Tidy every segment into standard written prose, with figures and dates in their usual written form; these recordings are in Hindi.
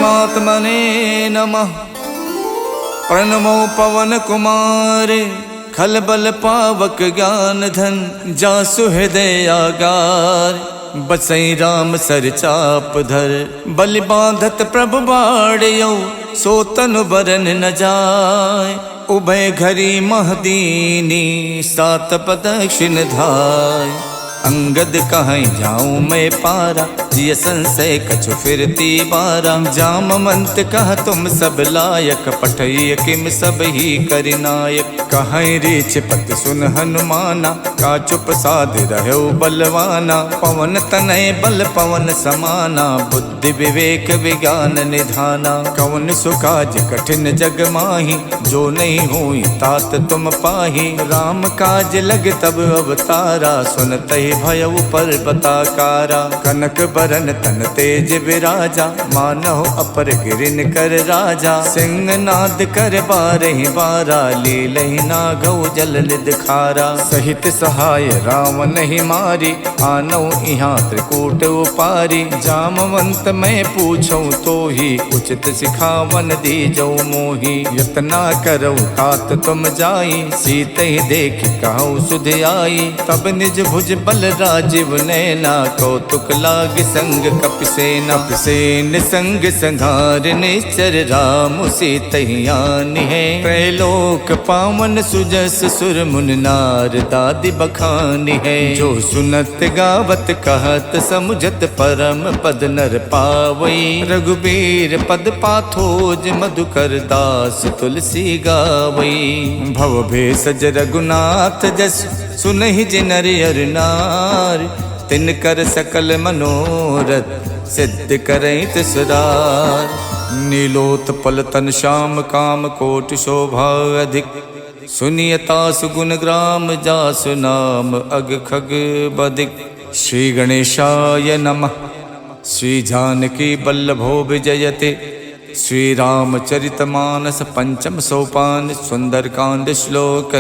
परमात्मने नमः। प्रणमो पवन कुमार खल बल पावक ज्ञान धन जासु हृदय आगार। बसई राम सर चाप धर बलि बांधत प्रभु बाड़ियो सो तनु बरन न जाय। उभय घरी महदीनी सात प्रदक्षिण धाय। अंगद कहीं जाऊं मैं पारा जिय संशय कछु फिरती बारा। जामवंत कह तुम सब लायक पठय किम सब ही करिनायक। कहीं रीछ पत सुन हनुमाना का चुप साध रहो बलवाना। पवन तनय बल पवन समाना बुद्धि विवेक विज्ञान निधाना। कवन सुकाज कठिन जग माही जो नहीं हुई तात तुम पाही। राम काज लग तब अवतारा सुनते भयउ पर्वताकारा। कनक बरन तन तेज विराजा मानव अपर गिरिन कर राजा। सिंह नाद कर बारहि बारा लीलहि नागौ जल निध खारा। सहित सहाय रावण ही मारी आनौ इहाँ त्रिकूट उपारी। जामवंत मैं पूछऊँ तो ही उचित सिखावन दीजौ मोही। यतना करौ तात तुम जाई सीत ही देख कहूँ सुध आई। तब निज भुज बल राजीव नैना कौतुक लाग संग कपिसेना। कपिसेन संग संघार निश्चर राम सीतहियान है। त्रैलोक पावन सुजस सुर मुन नार दादि बखानी है। जो सुनत गावत कहत समुझत परम पद नर पावई। रघुबीर पद पाथोज मधुकर दास तुलसी गावई। भव भेषज रघुनाथ जस सुनहि जिन नर अर नार। तिनकर सकल मनोरथ सिद्ध करई तिसरार। नीलोत्पल तन श्याम काम कोटि शोभा अधिक। सुनियता सुगुण ग्राम जासु नाम अग खग बदिक। श्री गणेशाय नमः। श्री जानकी बल्लभो विजयते। श्री रामचरितमानस पंचम सोपान सुंदरकांड श्लोक।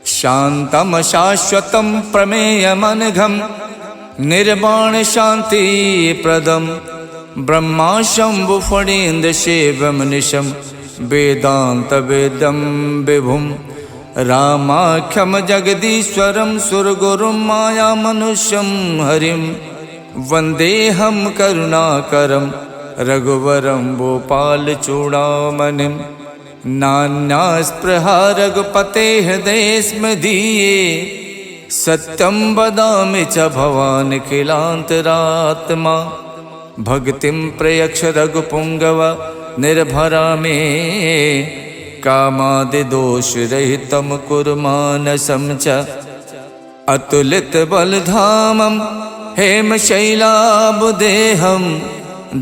शांतम शाश्वतम प्रमेयमनघम निर्वाण शांति प्रदम। ब्रह्मा शंभु फणीन्द्र शिवम निशम वेदांत वेदम विभुम। रामाख्यम जगदीश्वरम सुरगुरुम माया मनुष्यम हरिम। वंदेहम करुणाकरम रघुवरम भोपाल चूड़ामणिम। नान्या स्पृहा रघुपते हृदय स्मदीये। सत्यम वदामि च भवान् किलांतरात्मा। भक्तिं प्रयक्ष रघुपुंगव निर्भरा मे। कामादि दोष रहितं कुरु मानसं च। अतुलित बलधामं हेमशैलाबुदेहं।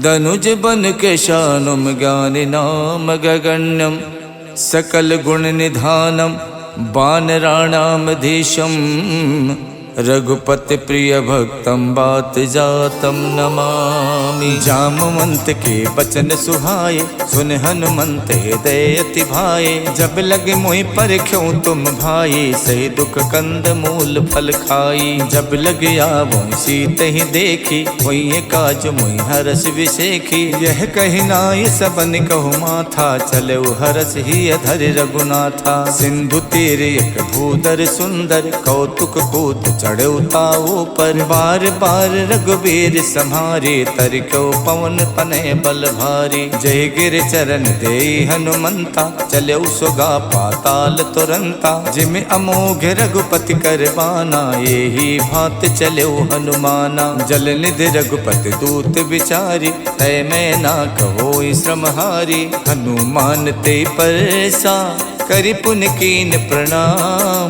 दनुज बन केशानुम ज्ञानि नाम गगण्यम। सकल गुण निधानम वानराणामधीशम। रघुपति प्रिय भक्तम बात जातम नमामि। जामवंत के बचन सुहाए सुन हनुमंत हृदय अति भाए। जब लगे मोहि परख्यों तुम भाई सही दुख कंद मूल फल खाई। जब लगे आवो सीत ही देखी वही काज मोहि हरस विशेखी। यह कही नाय सबन कहु माथा चलो हरस ही अधर रघुनाथा। सिंधु तीर एक भूधर सुंदर कौतुक कूत चढ़ौता ऊपर। बार बार रघुबीर सम्हारे तरक्यो पवन तनय बल भारी। जय गिर चरण दे हनुमंता चलो सुगा पाताल तुरंता। जिम अमोघ रघुपति करबाना यही भात चलो हनुमाना। जल निधि रघुपति दूत विचारी तय मैं ना कहो श्रमहारी। हनुमान ते परसा करि पुन कीन प्रणाम।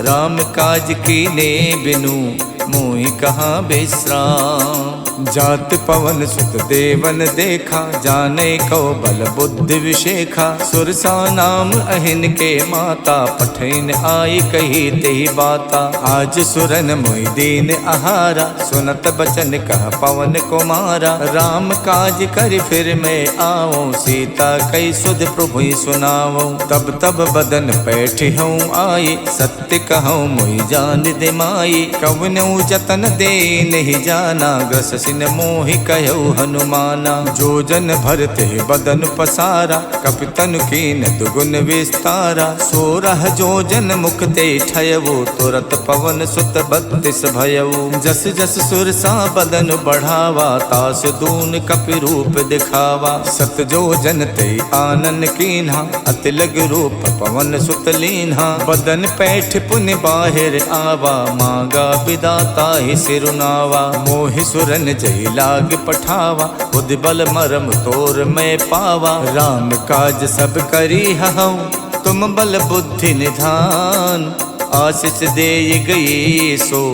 राम काज कीने बिनु मोहि कहाँ विश्राम। जात पवन सुत देवन देखा जाने को बल बुद्धि विशेखा। सुरसा नाम अहिन के माता पठैन आई कही तेहि बाता। आज सुरन मोहि दीन आहारा सुनत बचन कह पवन कुमारा। राम काज कर फिर मैं आओ सीता कई सुध प्रभु सुनाओ। तब तब बदन पैठ हूँ आई सत्य कहूँ मोहि जान दे माई। कवनऊ जतन दे नहीं जाना ग्रस कठिन मोहि कहु हनुमाना। जो जन भरते बदन पसारा, कपि तनु कीन दुगुन विस्तारा। 16 जो जन मुख ते ठयवो, तुरत पवन सुत 32 भयऊ। जस जस सुरसा बदन बढ़ावा, तास दून कपि रूप दिखावा। 7 जो जन ते आनन कीन्हा, अति लग रूप पवन सुत लीन्हा। बदन पैठ पुनि बाहिर आवा, मांगा विदाता ही सिरुनावा। मोहि सुरन जहि लाग पठावा, बुद्धि बल मरम तोर मैं पावा। राम काज सब करी हऊँ, तुम बल बुद्धि निधान। आशीष दे गई सो,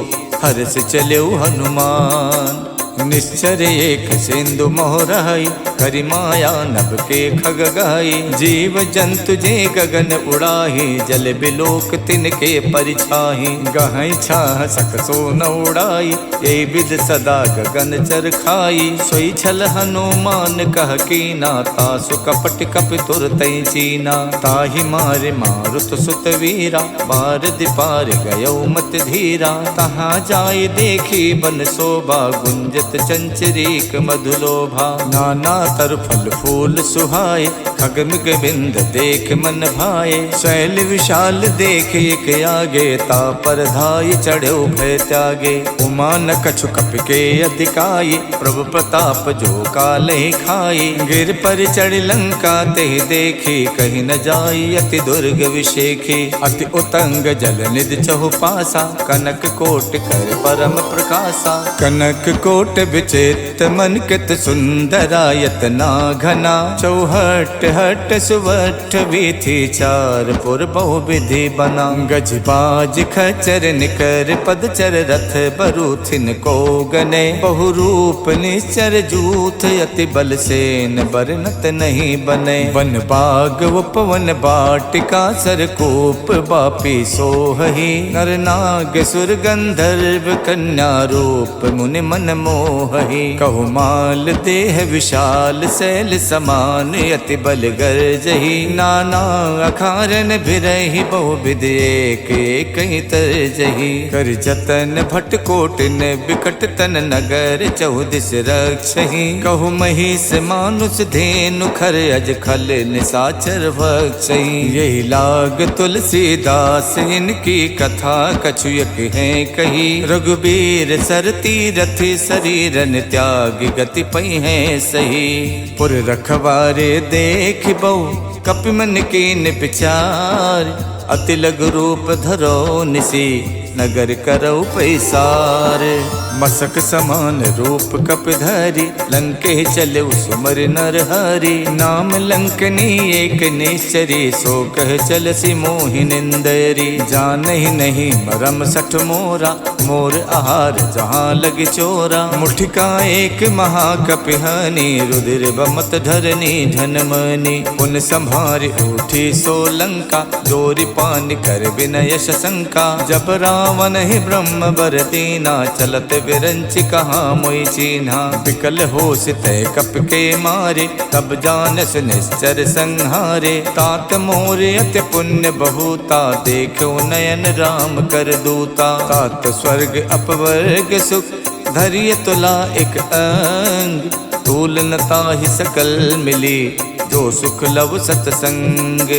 हर्ष चलो हनुमान। निश्चर एक सिंधु मोहराई, करि माया नभ के खग गाई। जीव जंतु जे गगन उड़ाही, जल बिलोक तिनके परिछाही। गहई छाह सक सो न उड़ाई, ये विद सदा गगन चर खाई। सोई छल हनुमान कह कीना, तासु कपट कपि तुरतई चीना। ताहि मारे मारुत सुत वीरा, बार दिपार गयो मत धीरा। तहाँ जाय देखी बन शोभा, गुंजत चंचरीक मधुलोभा। नाना तर फल फूल सुहाए, खगमिग बिंद देख मन भाए। शैल विशाल देख एक आगे, ता पर धाय चढ़ो भय त्यागे। उमा न कछु कपि के अधिकाई, प्रभु प्रताप जो कालहि खाई। गिर पर चढ़ लंका ते देखी, कहीं न जाई अति दुर्ग विशेखी। अति उतंग जल निधि चहु पासा, कनक कोट कर परम प्रकाशा। कनक कोट विचित मन कित सुंदरायत ना घना। चौहट हट सुवठ वीथी, चार पुर बहु विधि बना। गज बाज खचर निकर पदचर, रथ बरूथिन को गने। बहु रूप निश्चर जूथ, अति बल सेन बरनत नहीं बने। वन बाग उपवन बाटिका, सरकूप बापी सोहही। नर नाग सुर गंधर्व, कन्या रूप मुनि मन मोहहि। कहु माल देह विशाल, शैल समान अति बल गर्जहि। नाना अखारन भिरहि, बहु विध एक एक तरजहि। कर जतन भट कोटिन, बिकट तन नगर चहुदिस रक्षहि। कहु महिष मानुष धेनु, खर अज खल निसाचर भक्षहि। यही लाग तुलसीदास, इनकी कथा कछु एक है कही। रघुबीर सर तीरथ, शरीरन त्याग गति पई है सही। पुर रखवारे देख बहु, कपि मन कीन विचार। अति लघु रूप धरो निसी, नगर करौ पैसार। मसक समान रूप कपि धरि, लंके चले सुमर नर हरि। नाम लंकनी एक निश्चरी, सो कह चलसी मोहि निंदरी। जानहि नहीं मरम सठ मोरा, मोर आहार जहाँ लग चोरा। मुठिका एक महाकपिहानी, रुधिर बमत धरनी धनमनी। पुन संभारि उठी सो लंका, जोरि पान कर विनय शंका। जब रावण ही ब्रह्म बर दीना, चलत विरंच कहाँ मोई चीन्हा। विकल होश तय कप के मारे, तब जानस निश्चर संहारे। तात मोर अति पुण्य बहुता, देखो नयन राम कर दूता। तात स्वर्ग अपवर्ग सुख, धरिय तुला एक अंग। तूल न ताहि सकल मिली, जो सुख लव सतसंग।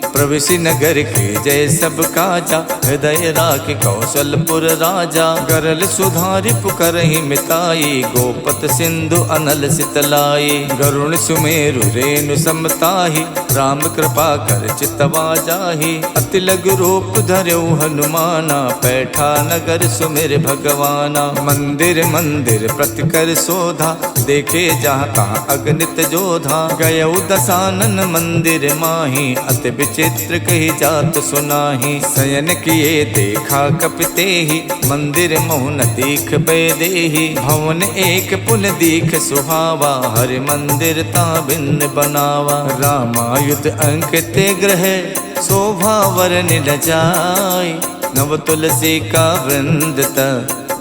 प्रविशि नगर के जय सब काजा, हृदय राख कौशलपुर राजा। गरल सुधारि पुकरहि मिताई, गोपत सिंधु अनल सितलाई। गरुण सुमेरु रेणु समताहि, राम कृपा कर चितवा जाहि। अति लघु रूप धरौ हनुमाना, पैठा नगर सुमिर भगवाना। मंदिर मंदिर प्रति कर शोधा, देखे जहाँ तहाँ अगणित जोधा। गयौ दसानन मंदिर माही, अति विचित्र कही जात सुनाही। शयन किए देखा कपितेहि, मंदिर मोहन दीख बेदेहि। भवन एक पुन दीख सुहावा, हरि मंदिर ता भिन्न बनावा। रामायुध अंकित ग्रह, शोभा वर निल जाय। नव तुलसी का वृंद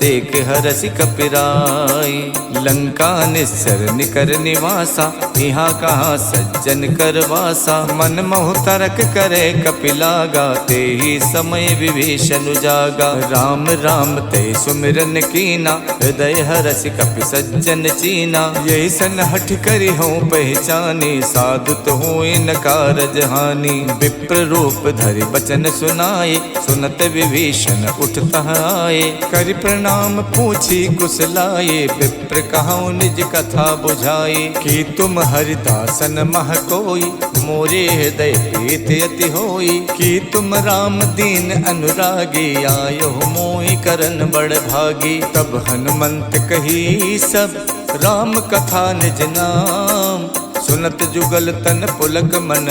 देख हरसि कपिराई। लंका निस्सर निकर निवासा, यहाँ कहाँ सज्जन कर वासा। मन मोह तरक करे कपिलागा, ते ही समय विभीषण जागा। राम राम ते सुमिरन कीना, हृदय हरसि कपि सज्जन चीना। यही सन हठ करि हूँ पहचानी, साधु तो हुए न कारज हानि। विप्र रूप धरि बचन सुनाए, सुनत विभीषण उठता आए। करि प्रणाम पूछी कुशलाए, विप्र कहूँ निज कथा बुझाए। कि तुम हरिदासन मह कोई, मोरे हृदय प्रीत अति होई। कि तुम राम दीन अनुरागी, आयो मोहि करन बड़ भागी। तब हनुमंत कही सब, राम कथा निज नाम। सुनत जुगल तन पुलक मन,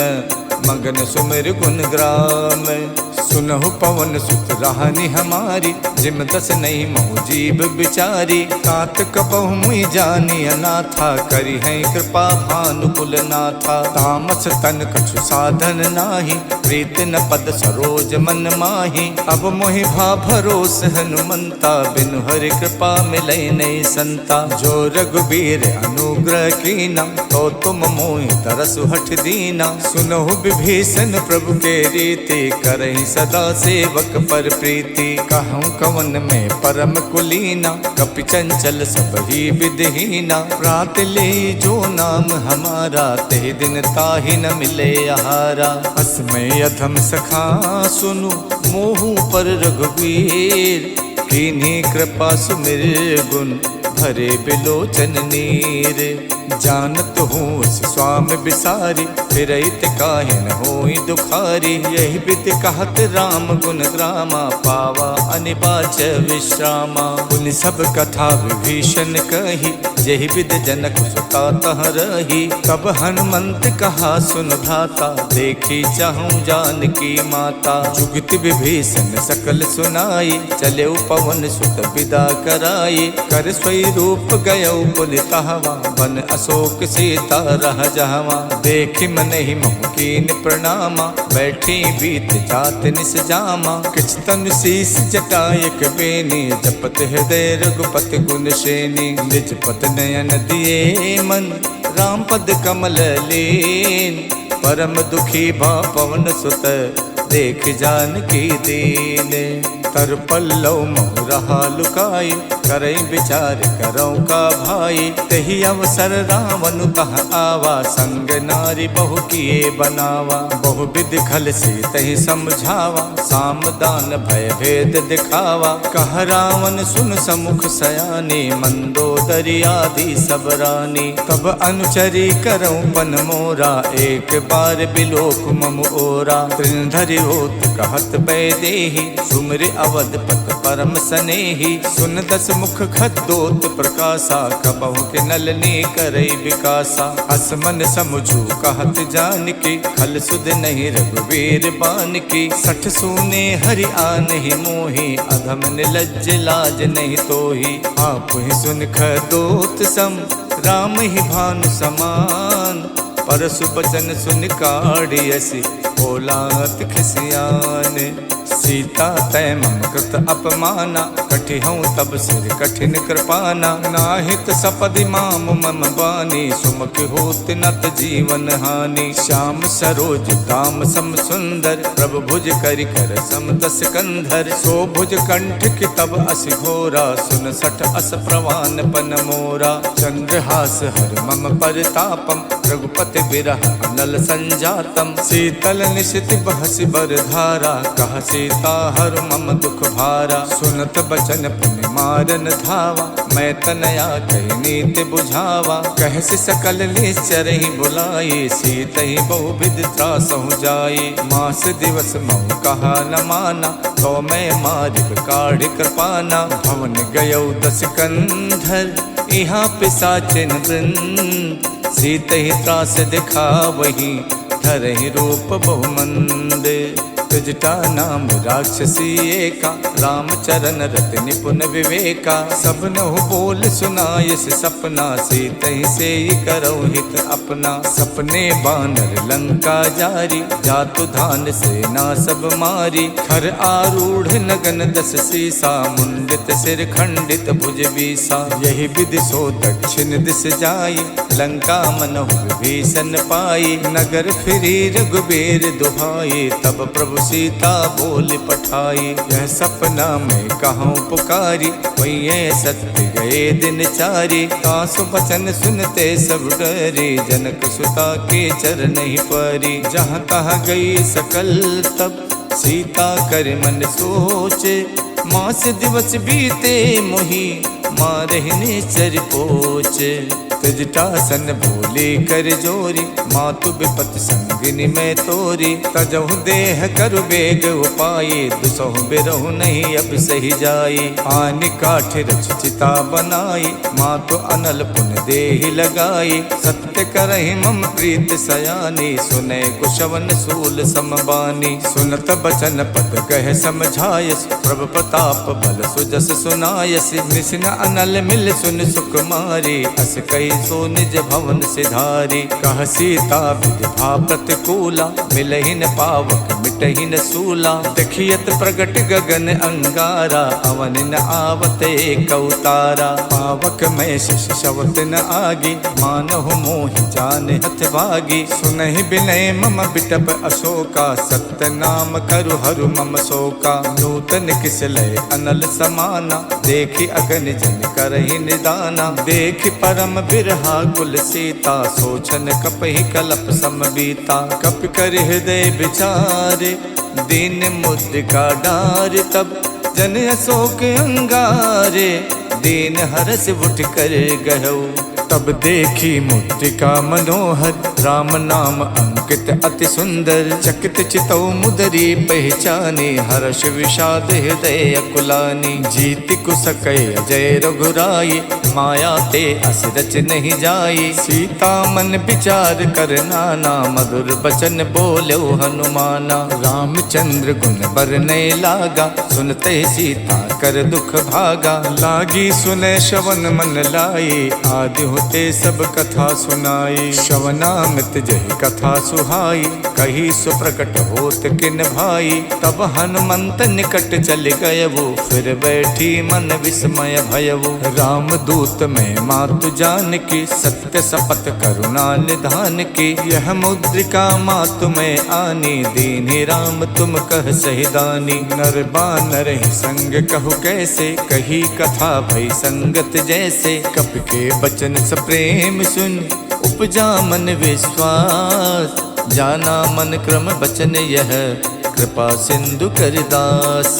मगन सुमिर गुण ग्राम। सुनहु पवन सुत राहनि हमारी, जिम दस नहीं मोह जीव बिचारी। तात कबहु मुई जानी अनाथा, करी है कृपा भानुकुल नाथा। तामस तन कछु साधन नाही, प्रीत न पद सरोज मन माही। अब मोहि भा भरोस हनुमंता, बिनु हरि कृपा मिलै नहीं संता। जो रघुबीर अनुग्रह कीना, तो तुम मोहि तरसु हठ दीना। सुनहु विभीषण प्रभु के रीति, करहि सदा सेवक पर प्रीति। कहूँ कवन में परम कुलीना, कपि चंचल सब ही विधहीना। प्रात ले जो नाम हमारा, ते दिन ताहि न मिले आहारा। अस्मय अधम सखा सुनु, मोहु पर रघुवीर। कीन्ही कृपा सुमिर गुण, भरे बिलोचन नीर। जानत हूँ उस स्वामी बिसारी, फिरहित काहे न होई दुखारी। यही विधि कहत राम गुण ग्रामा, पावा अनिबाच विश्रामा। पुनि सब कथा विभीषण कही, यही विधि जनक सुता तह रही। तब हनुमंत कहा सुन भ्राता, देखी चाहूँ जानकी माता। जुगति विभीषण सकल सुनाई, चले पवन सुत विदा कराई। कर स्वई रूप गयो पुलितहवा, बन अशोक सीता रह जहवा। देखि मन ही मोह कीन प्रणामा, बैठी बीत जात निस जामा। किछ तन शीस जटायक बेनी, जपत हृदय रघुपति गुण श्रेणी। निज पत नयन दिए मन, राम पद कमल लीन। परम दुखी भा पवन सुत, देख जानकी दीन। तर पल्लव मोह रहा लुकाई, करई विचार करौ का भाई। तही अवसर रावण तह आवा, संग नारी बहु किए बनावा। बहु विधि खल से तही समझावा, साम दान भय भेद दिखावा। कह रावण सुन समुख सयानी, मंदोदरी आदि सब रानी। तब अनुचरी करौ पन मोरा, एक बार बिलोक मम ओरा। त्रिनधरि होत कहत बैदेही, सुमिर अवधपत परम सनेही। सुन दस मुख खद्दोत प्रकाशा, कबहु के नलनी करई विकासा। असमन समझू कहत जानकी, खल सुध नहीं रघुवीर बानकी। सठ सूने हरि आनहि मोहि, अधम निलज्ज लाज नहीं तोहि। आप ही सुन खद्दोत सम, राम ही भानु समान। परसु बचन सुन काढ़ियसि, बोलात खिसियान। सीता तय मम कृत अपमाना, कठि हूँ तब सिर कठिन कृपाना। नाहित सपदि माम मम बानी, सुमुख होत नत जीवन हानि। श्याम सरोज दाम सम सुंदर, प्रभु भुज करि कर सम दस कंधर। सो भुज कंठ की तब अस घोरा, सुन सठ अस प्रवान पन मोरा। चंद्रहास हर मम परितापम, रघुपति बिरह अनल संजातम। शीतल निशित बहसि बर धारा, कह सीता हर मम दुख भारा। सुनत बचन पुनि मारन धावा, मैं तनया कही नीति बुझावा। कहसि सकल निश्चर ही बुलाई, सीत ही बहुविध त्रासहु जाई। मास दिवस महु कहा न माना, तो मैं मारिब काढ़ कृपाना। भवन गयौ दस कंधर, यहाँ पिशाचिन वृंद। सीत ही त्रास दिखावही, धरहि रूप बहुमंद। त्रिजटा नाम राक्षसी एका, राम चरण रत निपुण विवेका। सब नहु बोल सुनायस सपना, सीतहि से करौ हित अपना। सपने बानर लंका जारी, जातु धान सेना सब मारी। खर आरूढ़ नगन दस सीसा, मुंडित सिर खंडित भुज बीसा। यही विधि सो दक्षिण दिस जाई, लंका मनहु विभीषण पाई। नगर फिरी रघुबीर दुहाई, तब प्रभु सीता बोल पठाई। यह सपना में कहूँ पुकारी, वही सत्य गए दिन चारी। तासु बचन सुनते सब डरी, जनक सुता के चरण ही परी। जहाँ तहाँ गई सकल तब, सीता कर मन सोचे। मास दिवस बीते मोही, मारहिने चर पोचे। तजटासन बोले कर जोरी, मातु विपत संगिनी में तोरी। तजहु देह करु बेग उपाये, दुसहु बिरहु नहीं अब सही जाई। आनि काठ रच चिता बनाई, मातु अनल पुन देहि लगाई। सत्य करहि मम प्रीत सयानी, सुने कुशवन सूल समबानी। सुनत बचन पद कह समझायस, प्रभु प्रताप बल सुजस सुनायस। निसिन अनल मिल सुन सुकुमारी, अस कई सो निज भवन सिधारी। कह सीता विधि प्रतिकूला, मिलहि न पावक मिटहि न सूला। देखियत प्रगट गगन अंगारा, अवन न आवत एक अवतारा। पावक में शिष शवत न आगी, मानहु मोहि जान हथ भागी। सुनहि बिनय मम बिटप अशोका, सत्य नाम करु हरु मम शोका। नूतन किसलय अनल समाना, देखि अगन जन करहि निदाना। देखि परम बिरहा कुल सीता, सोचन कपहि कलप समबीता। कप कर हृदय विचारे, दीन मुद्रिका डार। तब जन अशोक अंगारे, दीन हरस उठ कर गहु। तब देखी मुद्रिका मनोहर, राम नाम अंकित अति सुंदर। चकित चितौ मुदरी पहचानी, हर्ष विषाद हृदय अकुलानी। जीति कुसकै अजय रघुराई, माया ते अस रच नहीं जाई। सीता मन विचार कर नाना, मधुर बचन बोलो हनुमाना। रामचंद्र गुण बरनै लागा, सुनते सीता कर दुख भागा। लागी सुने श्रवण मन लाई, आदि होते सब कथा सुनाई। श्रवणामृत जहि कथा सुहाई, कही सुप्रकट होत किन भाई। तब हनुमंत निकट चल गयवु, फिर बैठी मन विस्मय भयवु। राम दूत में मातु जान की, सत्य शपथ करुणा निधान की। यह मुद्रिका मातु में आनी, दीन्हि राम तुम कह सही दानी। नर बानर ही संग कहु कैसे, कही कथा भई संगत जैसे। कपि के बचन प्रेम सुन, उपजा मन विश्वास। जाना मन क्रम बचन यह, कृपा सिंधु कर दास।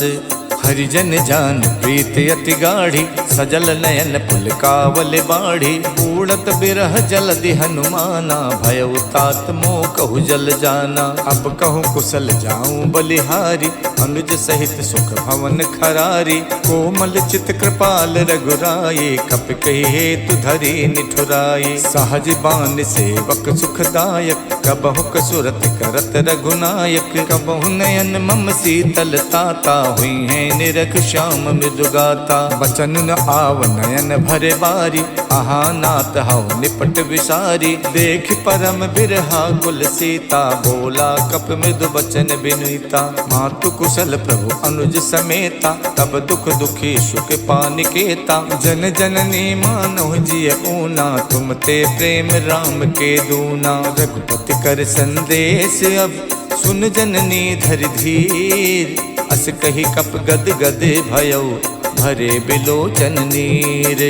हरिजन जान प्रीत अति गाढ़ी, सजल नयन पुलकावल बाढ़ी। उड़त बिरह जलधि हनुमाना, भयउ तात मोह कहु जल जाना। अब कहूँ कुशल जाऊं बलिहारी, अनुज सहित सुख भवन खरारी। कोमल चित कृपाल रघुराई, कप कही हेतु धरी निठुराई। सहज बान सेवक सुखदायक, कबहु कसुरत करत रघुनायक। कबहु नयन मम शीतल ताता, हुई है निरख श्याम मृदुगाता। बचन न आव नयन भरे बारी, आहा नाथ हव निपट विसारी। देख परम बिरहा कुल सीता, बोला कप मृदु बचन बिनुता। मातु कुशल प्रभु अनुज समेता, तब दुख दुखी सुख पानिकेता। जन जननी मानव जिय ऊना, तुम ते प्रेम राम के दूना। रघुपति कर संदेश अब, सुन जननी धर धीर। अस कही कप गद गद भयउ, भरे बिलोचन नीर।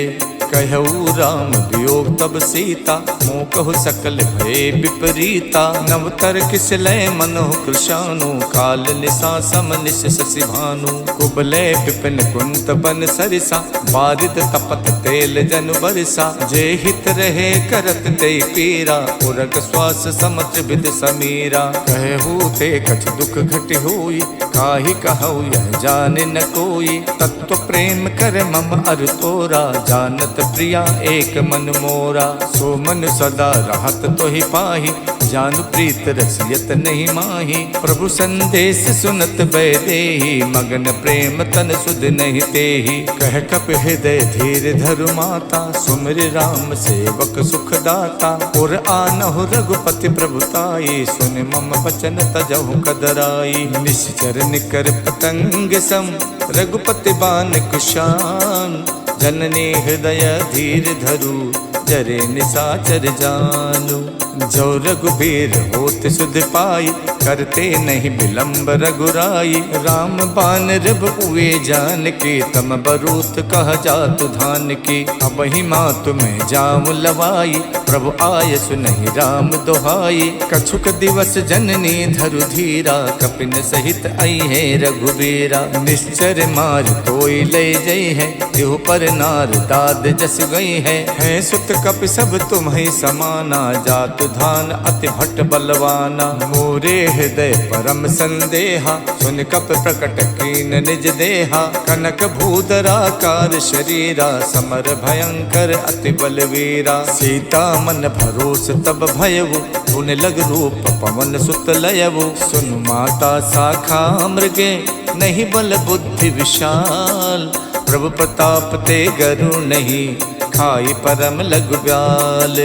कहऊ राम वियोग तब सीता, मोह कहु सकल भय विपरीता। नवतर किसलय मनोह कृशानु, काल निशा सम निश शशि भानु। कुबलय विपिन कुंत बन सरिसा, बारिद तपत तेल जनु बरसा। जे हित रहे करत ते पीरा, उरग श्वास समत विद समीरा। कहू ते कछ दुख घट होई, काहि कहऊ यह जान न कोई। तत्व प्रेम कर मम अर तोरा, जानत प्रिया एक मन मोरा, सो मन सदा रहत तो ही पाही, जान प्रीत रसियत नहीं माही। प्रभु संदेश सुनत बैदेही, मगन प्रेम तन सुध नहीं तेही। कह कप हृदय धीर धरु माता, सुमिर राम सेवक सुख दाता। और आनहु रघुपति प्रभुताई, सुन मम बचन तजहु कदराई। निश्चर निकर पतंग सम, रघुपति बान कुशान। जननी हृदय धीर धरु, जरे निसाचर जानू। जो रघुबीर होत सुध पाई, करते नहीं विलंब रघुराई। राम बान रब हुए जान के, तम बरूत कह जातु धान की। अब ही मातु में जाऊं लवाई, प्रभु आय सुनहि राम दोहाई। कछुक दिवस जननी धरु धीरा, कपिन सहित आई है रघुबीरा। निश्चर मार तोई ले जई है, तिहु पर नार दाद जस गई है। सुत कपि सब तुम्हि समाना, जातु धान अति भट्ट बलवाना। मोरे हृदय परम संदेहा, सुन कप प्रकट कीन निज देहा। कनक भूधराकार शरीरा, समर भयंकर अति बलवीरा। सीता मन भरोस तब भयवु, उन लग रूप पवन सुत लयवु। सुन माता शाखा मृगे, नहीं बल बुद्धि विशाल। प्रभु प्रताप ते गरु नहीं, खाई परम लघु ब्याल।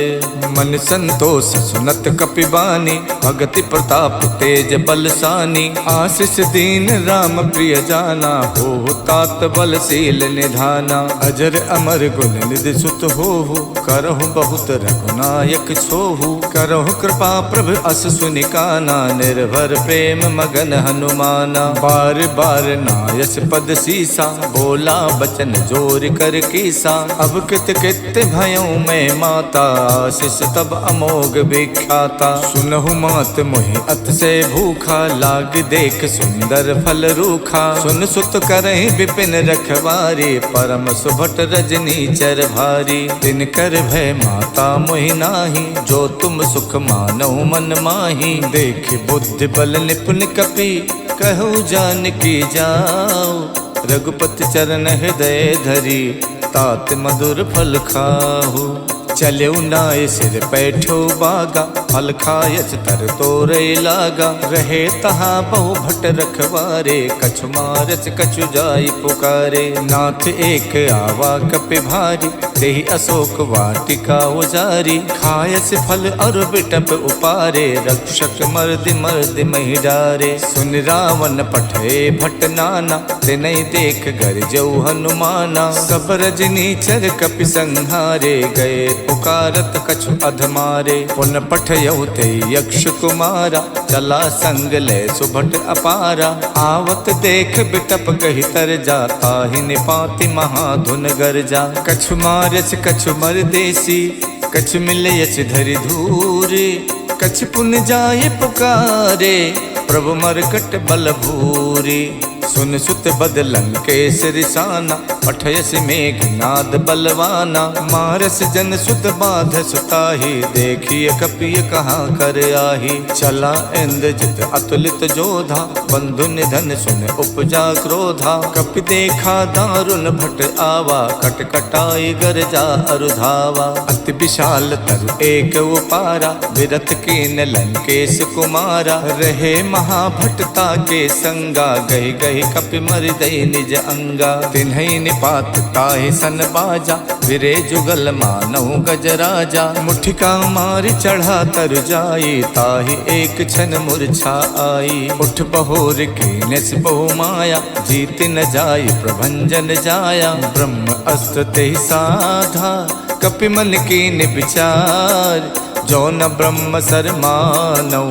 मन संतोष सुनत कपिबानी, भगति प्रताप तेज बलसानी। आशीष दीन राम प्रिय जाना, हो तात बलशील निधाना। अजर अमर गुण निधि सुत होहु, करहु बहुत रघुनायक छोहु। करहु कृपा प्रभु अस सुनि काना, निर्भर प्रेम मगन हनुमाना। बार बार नायस पद सीसा, बोला बचन जोर कर कीसा। अब कित कित भयों में माता, आशीष तब अमोघ विख्याता। सुनहु मात मोहि अत से भूखा, लाग देख सुंदर फल रूखा। सुन सुत करहि विपिन रखवारी, परम सुभट रजनी चर भारी। तिन कर भय माता मोहि नाही, जो तुम सुख मानौ मन माही। देख बुद्धि बल निपुण कपि, कहु जानकी जाओ। रघुपति चरण हृदय धरी, तात मधुर फल खाहु। चले नाय सिर पैठो बागा, फल खायच तर तोरे लागा। रहे तहा बहु भट रखवारे, कछु मारच कछु जाई पुकारे। नाथ एक आवा कपि भारी, तेहि अशोक वाटिका उजारी। खायस फल और बिटप उपारे, रक्षक मर्दि मर्दि महि डारे। सुन रावण पठे भट नाना, तिनहि देख गरजऊ हनुमाना। सब रजनी चर कपि संहारे, गए पुकारत कछु अधमारे। पुन पठयउ ते यक्ष कुमारा, चला संग ले सुभट अपारा। आवत देख बिटप कहि तर जा, ताहि निपाति महाधुन गरजा। कछु मारच कछु मरदेसी, कछु मिलयच धरि धूरे। कछु पुन जाय पुकारे, प्रभु मरकट बल भूरे। सुन सुत बदलन केसरि साना, पठयस मेघनाद बलवाना। मारस जन सुत बाध सुताही, देखिए कपिय कहाँ कर आही। चला इंद्रजित अतुलित जोधा, बंधु निधन सुन उपजा क्रोधा। कपि देखा दारुण भट आवा, कटकटाई गरजा अरुधावा। अति विशाल तरु एक उपारा, विरत कीन लंकेश कुमारा। रहे महाभटता के संगा, गही गही कपि मर्दई निज अंगा। तिन्हि निपात ताहि सन बाजा, विरे जुगल मानहु गजराजा। मुठिका मारि चढ़ा तरु जाई, ताहि एक क्षण मूर्छा आई। उठ बहोर कीनस बहु माया, जीत न जाय प्रभंजन जाया। ब्रह्म अस्त्र तेहि साधा, कपि मन कीन विचार। जो न ब्रह्म सर मानौ,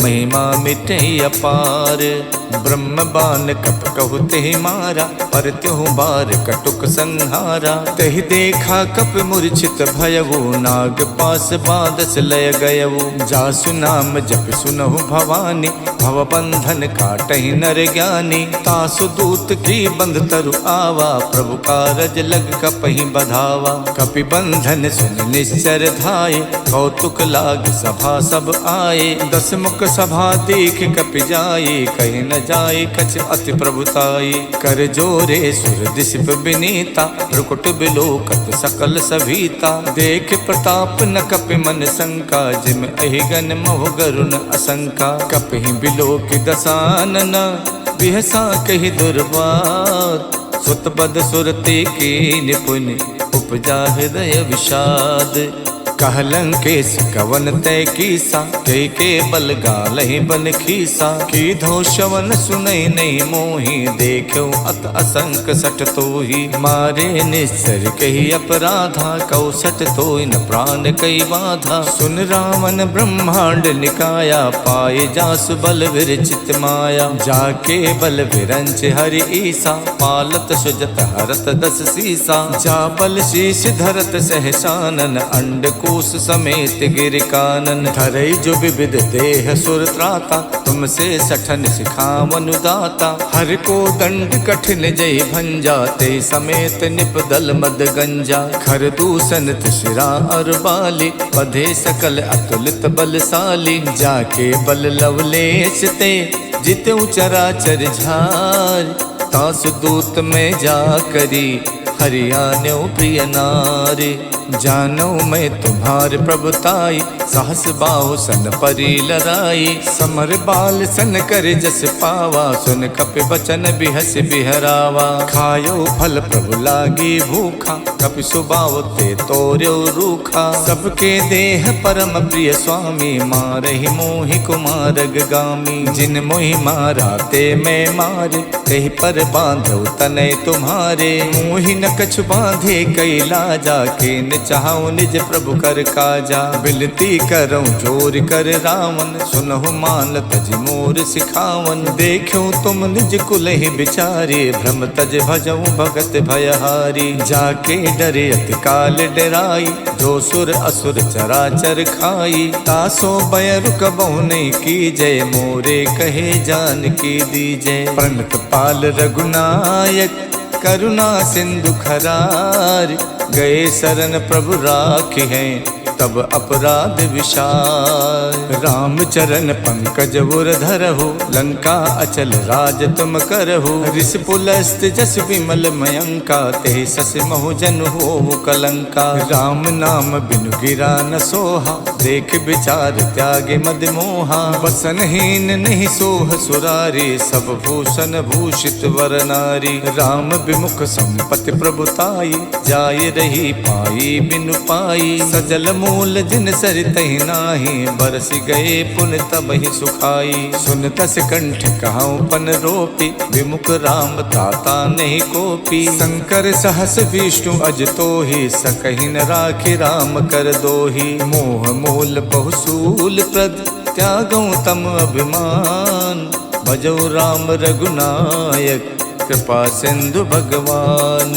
महिमा मिटहि अपार। ब्रह्म बान कप कहु तेहि मारा, पर त्यों बार कटुक संहारा। तेहि देखा कप मूर्छित भयवु, नाग पास बादस लय गयवु। जासु नाम जप सुनहु भवानी, भव बंधन काटहि नर ज्ञानी। तासु दूत की बंध तरु आवा, प्रभु कारज लग कपहि बधावा। कपि बंधन सुन निश्चर धाये, कौतुक लाग सभा सब आए। 10 मुख सभा देख कपि जाए, कहीं न जाए कछ अति प्रभुताई। कर जोरे सुर दिशप विनीता, रुकुट बिलोकत सकल सभीता। देख प्रताप न कपि मन शंका, जिम अहिगन मोह गरुण असंका। कपि बिलोक दसानन, बिहसा कहि दुर्बात। सुत बद सुरते की निपुण, उपजा हृदय विषाद। कहलंकेश कवन तय कीसा, कई के बल गालहि बन खीसा। की धो शवन सुनई नहीं मोही, देखो अत असंक सट तोही। मारे निश्चर कही अपराधा, कौ सट तोय न प्राण कई बाधा। सुन रावण ब्रह्मांड निकाया, पाए जासु बल विरचित माया। जाके बल विरंच हरि ईसा, पालत सुजत हरत 10 सीसा। जा बल शीश धरत सहसानन, अंड कोश समेत गिर कानन। धरई जो विविध देह सुर त्राता, तुमसे सठन सिखावनु दाता। हर को दंड कठिन जय भंजा, ते समेत निपदल मद गंजा। खर दूषण शिरा और बाली, बधे सकल अतुलित बलशाली। जाके बल लवलेश ते, जितु चराचर झार। तासु दूत में जा करी, हरियाण्यो प्रिय नारी। जानो मैं तुम्हार प्रभुताई, सहस बाहु सन परी लराई। समर बाल सन कर जस पावा, सुन कपि बचन बिहस बिहरावा। खायो फल प्रभु लागी भूखा, कपि सुबाव ते तोर्यो रूखा। सबके देह परम प्रिय स्वामी, मारहि मोहि कुमारग गामी। जिन मोहि मारा ते मैं मारे, तेहि पर बांधो तनय तुम्हारे। मोहि न कछु बांधे कई लाजा, के चाहूं निज प्रभु कर काजा। बिनती करऊं जोर कर रावण, सुनहु मान तज मोर सिखावन। देखो तुम निज कुल ही बिचारे, भ्रम तज भजऊं भगत भयहारी। जाके डरे अति काल डराई, जो सुर असुर चराचर खाई। तासो भय रुकबहु नहीं कीजय, मोरे कहे जान की दीजय। प्रणत पाल रघुनायक, करुणा सिंधु खरार। गए शरण प्रभु राखी हैं, तब अपराध विशाल। राम चरण पंकज उर धरहु, लंका अचल राज तुम करहु। ऋषि पुलस्त जस विमल मयंका, ते सस महु जन होवु कलंका। राम नाम बिनु गिरा न सोहा, देख विचार त्यागे मद मोहा। बसनहीन नहीं सोह सुरारी, सब भूषण भूषित वर नारी। राम विमुख संपत्ति प्रभुताई, जाय रही पाई बिनु पाई। सजल मूल जिन सरितहि नाही, बरस गए पुन तबहि सुखाई। सुन तस कंठ कहाऊं पन रोपी, विमुख राम त्राता नहीं कोपी। शंकर सहस विष्णु अज तोहि, सकहि न राखि राम कर दोहि। मोह मूल बहुसूल प्रद, त्यागऊं तम अभिमान। भजौ राम रघुनायक, कृपा सिंधु भगवान।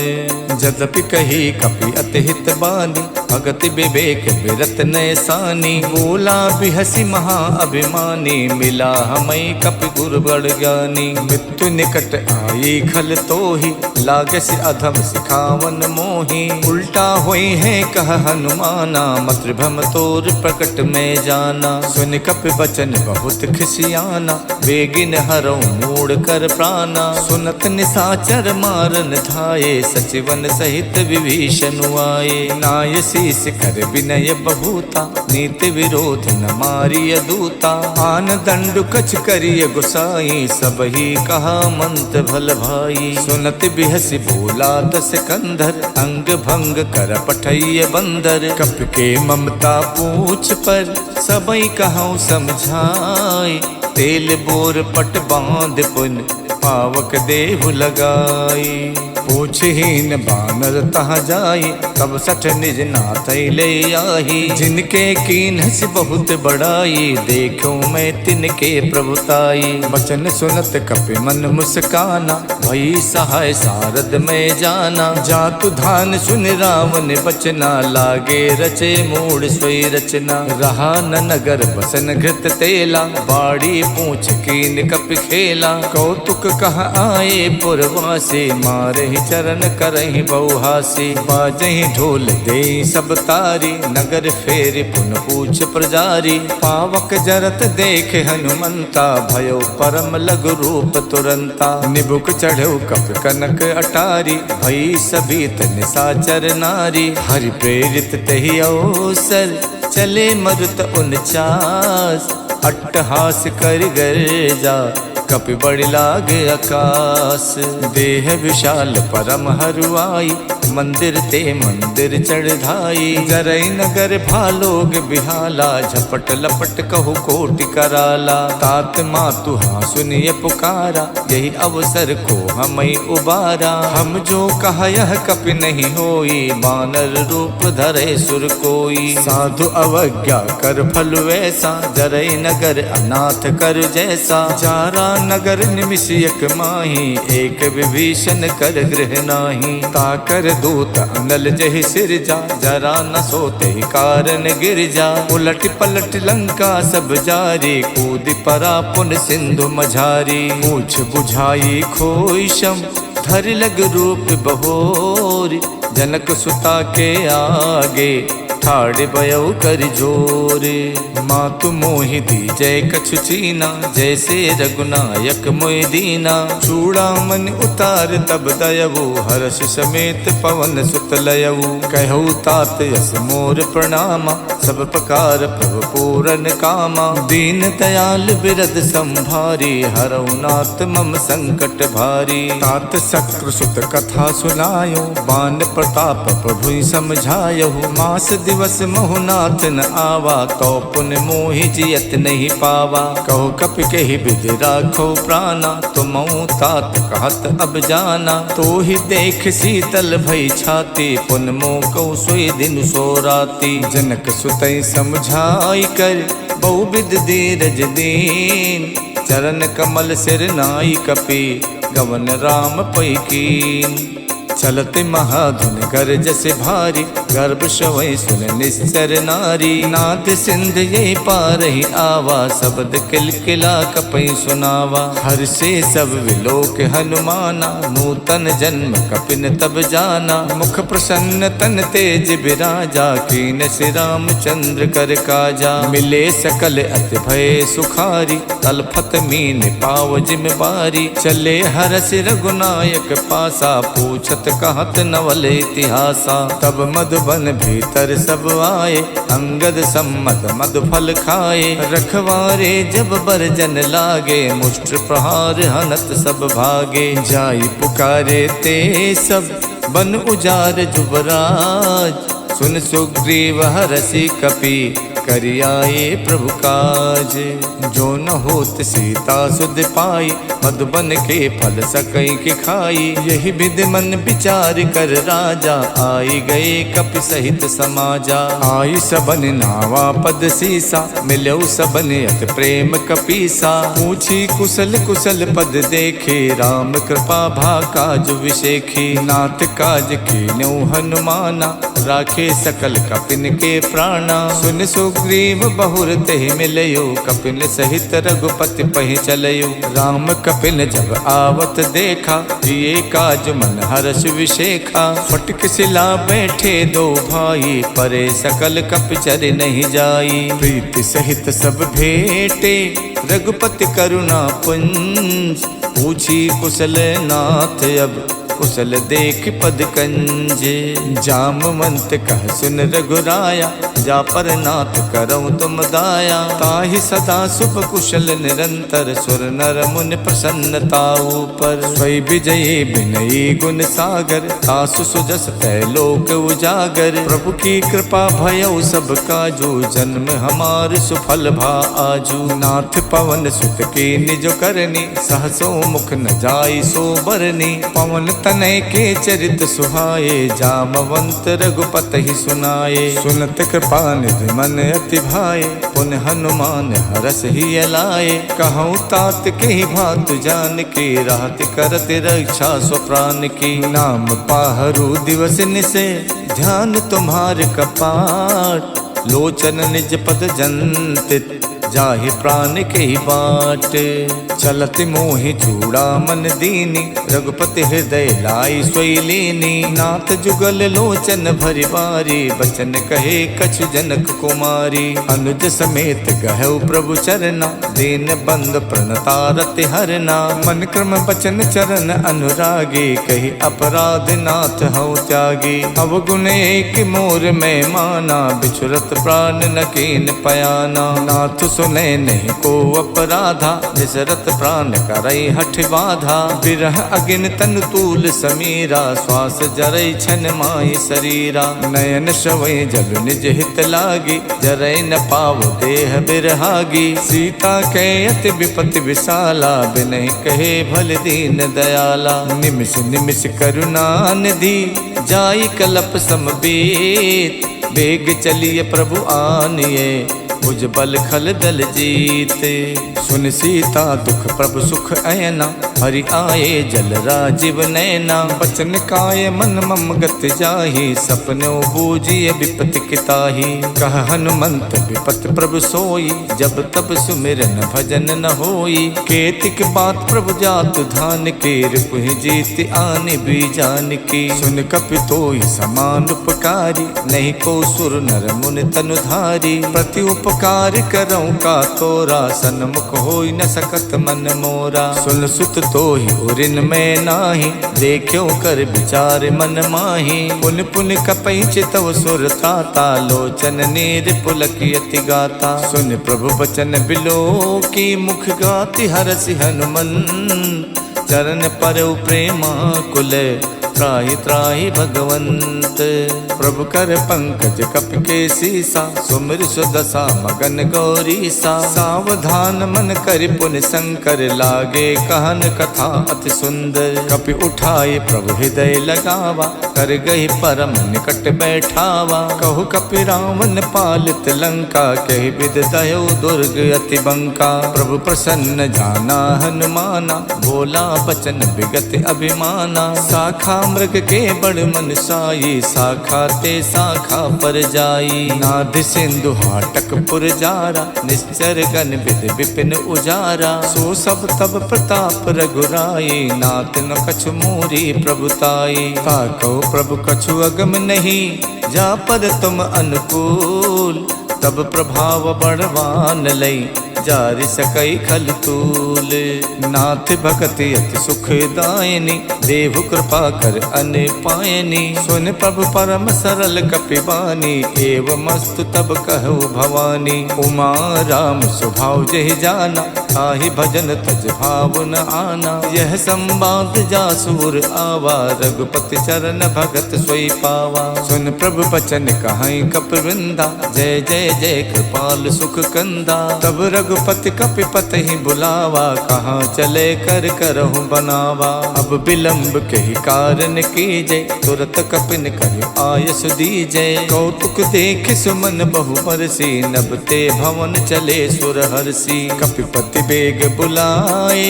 जदपि कही कपि अति हित बानी, भगत विवेक बिरत नयसानी। बोला बिहसी महा अभिमानी, मिला हमई कपि गुर बड़ ज्ञानी। मृत्यु निकट आई खल तोहि, लागस अधम सिखावन मोहि। उल्टा होई है कह हनुमाना, मातृभम तोर प्रकट में जाना। सुन कपि बचन बहुत खिसियाना, बेगिन हरौ मूड कर प्राणा। सुनत निसाचर मारन धाये, सचिवन सहित विभीषण आए। नाय शीस कर विनय बहुता, नीति विरोध न मारिय दूता। आन दंड कछ करिय गुसाई, सब ही कहा मंत भल भाई। सुनत बिहसी बोला 10 कंधर, अंग भंग कर पठैय बंदर। कप के ममता पूछ पर, सबई कहूँ समझाई। तेल बोर पट बांध पुन, पावक देहु लगाई। पूछहीन बानर तहाँ जाई, तब सठ निज नाथ ले आई। जिनके कीन्हस बहुत बड़ाई, देखो मैं तिनके प्रभुताई। बचन सुनत कपि मन मुस्काना, भई सहाय सारद में जाना। जातु धान सुन रावण बचना, लागे रचे मूड सोई रचना। रहा न नगर बसन घृत तेला, बाड़ी पूछ कीन कपि खेला। कौतुक कह आए पुरवासे, मारे तही चरण करही बहुहासी। बाजही ढोल देई सब तारी, नगर फेर पुन पूछ प्रजारी। पावक जरत देख हनुमंता, भयो परम लघु रूप तुरंता। निबुक चढ़ो कप कनक अटारी, भई सभीत निशाचर नारी। हरि प्रेरित तही अवसर, चले मरुत 49। अट्टहास कर गर्जा, कपि बड़ि लाग आकाश। देह विशाल परम हरुआई, मंदिर ते मंदिर चढ़ाई। जरई नगर भालोग बिहाला, झपट लपट कहु कोटि कराला। तात मातु हाँ सुनिए पुकारा, यही अवसर को हमई उबारा। हम जो कहा यह कपि नहीं होई, बानर रूप धरे सुर कोई। साधु अवज्ञा कर फल वैसा, जरई नगर अनाथ कर जैसा। जारा नगर निमिष एक माही, एक विभीषण कर गृह नाही। ताकर दूत अनल जहि सिरजा, जरा न सोते ही कारण गिर जा। उलट पलट लंका सब जारी, कूद परा पुन सिंधु मझारी। पूछ बुझाई खोई शम, धर लग रूप बहोरी। जनक सुता के आगे, ठाड़ बयऊ कर जोरे। मातु मोहि दी जय कछु चीना, जैसे रघुनायक मोहि दीना। चूड़ामणि उतार तब दयवु, हर्ष समेत पवन सुत लयऊ। कहु तात यस मोर प्रणामा, सब प्रकार प्रभु पूरन कामा। दीन दयाल बिरद संभारी, हरऊ नाथ मम संकट भारी। तात शक्र सुत कथा सुनायो, बान प्रताप प्रभु समझायो। मास दिवस मोहनाथ न आवा, तो पुन मोहि जियत नहीं पावा। कहो कपि कहि विधि राखो प्राणा, तुमहु तात कहत अब जाना। तो ही देख शीतल भई छाती, पुन मोह कहु सोई दिन सो राती। जनक सुतई समझाई कर, बहुविध धीरज दीन। चरण कमल सिर नाई कपि, गवन राम पै कीन। चलते महाधुन गर्ज से भारी, गर्भ शवै सुन निश्चर नारी। नाथ सिंध यही पारहि आवा, शब्द किलकिला कपि सुनावा। हर से सब विलोक हनुमाना, नूतन जन्म कपिन तब जाना। मुख प्रसन्न तन तेज बिराजा, कीन श्री रामचंद्र कर काजा। मिले सकल अति भय सुखारी, तलफत मीन पाव जिम बारी। चले हरस रघुनायक पासा, पूछत कहत नवल इतिहासा। तब मधुबन भीतर सब आए, अंगद सम्मत मधु फल खाए। रखवारे जब बरजन लागे, मुष्ट प्रहार हनत सब भागे। जाई पुकारे ते सब, बन उजार जुबराज। सुन सुग्रीव हरषि कपि, करियाए प्रभु काज। जो न होत सीता सुध पाई, मधुबन के फल सकई के खाई। यही विधि मन विचार कर राजा, आई गए कपि सहित समाजा। आई सबन नावा पद सीसा, मिलऊ सबन अति प्रेम कपीसा। पूछी कुशल कुशल पद देखे, राम कृपा भा काज विशेखी। नाथ काज कीन्यौ हनुमाना, राखे सकल कपिन के प्राणा। सुन सुग्रीव बहुर तेहि मिलयो, कपिन सहित रघुपति पहि चलयो। राम कपिन जब आवत देखा, ये काज मन हर्ष विशेखा। फटक सिला बैठे दो भाई, परे सकल कपि चर नहीं जाई। प्रीति सहित सब भेटे, रघुपति करुणा पुंज। पूछी कुशल नाथ अब, कुशल देख पद कंजे। जामवंत कह सुन रघुराया, जा पर नाथ करऊँ तुम दाया। ताहि सदा शुभ कुशल निरंतर, सुर नर मुनि प्रसन्नता ऊपर। स्वै विजयी विनयी गुण सागर, तासु सुजस तैलोक उजागर। प्रभु की कृपा भयउ सब काजू, जन्म हमार सुफल भा आजू। नाथ पवन सुत की निज करनी, सहसो मुख न जाई सो बरनी। पवन तनय के चरित सुहाए, जामवंत रघुपति ही सुनाए। सुनत कृपा निधि मन अति भाए, पुन हनुमान हरस ही अलाए। कहूँ तात के ही भात जान के, रात करत रक्षा स्वप्राण की। नाम पाहरू दिवस निसे, ध्यान तुम्हार कपाट। लोचन निज पद जंतित, जाहि प्राण के ही बाट। चलत मोहि चूड़ा मन दीनी, रघुपति हृदय लाई सोई लीनी। नाथ जुगल लोचन भरि बारी, बचन कहे कछु जनक कुमारी। अनुज समेत गहु प्रभु चरना, दीन बंद प्रणतारति हरना। मन क्रम बचन चरण अनुरागी, कही अपराध नाथ हऊ त्यागी। अवगुण एक मोर में माना, बिछुरत प्राण न कीन पयाना। नाथ सुने नहीं को अपराधा, निसरत प्राण करई हठ बाधा। बिरह अगिन तन तूल समीरा, श्वास जरई छन माई शरीरा। नयन श्रवई जल निज हित लागी, जरई न पाव देह बिरहागी। सीता के अति विपति विशाला, बिनहि कहे भल दीन दयाला। निमिष निमिष करुणा निधि, जाई कलप समबीत। बेग चलिए प्रभु आनिए, उज्जबल खल दल जीते। सुन सीता दुख प्रभु सुख ऐना, हरि आए जल राजीव नैना। बचन काय मन मम गत जाहि, सपनो बूझिए विपति किताहि। कह हनुमंत विपत प्रभु सोई, जब तब सुमिरन भजन न होई। केतिक बात प्रभु जातु धान के, रिपुहि जीत आने भी जान की। सुन कपि तोई समान उपकारी, नहीं को सुर नर मुनि तनुधारी। प्रति उपकार करऊं का तोरा, सन्मुख होई न सकत मन मोरा। सुन सुत तोहि उरिन में नाही, देखियो कर विचार मन माही। पुन पुन कपई चितव सुर ताता, लोचन नीर पुलकियति गाता। सुन प्रभु बचन बिलो की, मुख गाति हरसि हनुमंत। चरण पर प्रेमा कुल, त्राहि त्राहि भगवंत। प्रभु कर पंकज कप के सीसा, सुमिर सुदशा मगन गौरीसा। सावधान मन कर पुन शंकर, लागे कहन कथा अति सुंदर। कपि उठाए प्रभु हृदय लगावा, कर गही परम निकट बैठावा। कहु कपि रावण पालित लंका, कही विद दयो दुर्ग अति बंका। प्रभु प्रसन्न जाना हनुमाना, बोला बचन विगत अभिमाना। शाखा मृग के बड़ मन साई, शाखा ते शाखा पर जाई। नाद सिंधु हाटक पुर जारा, निश्चर गण विद विपिन उजारा। सो सब तब प्रताप रघुराई, नाथ न कछु मोरी प्रभुताई। ताको प्रभु कछु अगम नहीं, जा पर तुम अनुकूल। तब प्रभाव बड़वान लई, जारि सकई खल तूल। नाथ भगति अति सुखदायनी, देव कृपा कर अन पायनी। सुन प्रभु परम सरल कपिबानी, एवं मस्तु तब कहु भवानी। उमा राम स्वभाव जहि जाना, ताहि भजन तज भाव न आना। यह संवाद जासुर आवा, रघुपति चरण भगत सोई पावा। सुन प्रभु बचन कहाई कपिवृंदा, जय जय जय कृपाल सुख कंदा। तब रघुपति कपिपति ही बुलावा, कहाँ चले कर करहु बनावा। अब विलंब के ही कारण कीजे, तुरत कपिन कहि आयस दीजे। कौतुक देख सुमन बहु बरसी, नभ ते भवन चले सुर हरसी। कपिपति बेग बुलाए,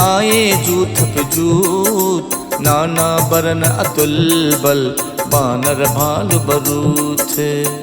आए जूथ पे जूथ। नाना बरन अतुल बल, बानर भालु बरूथ।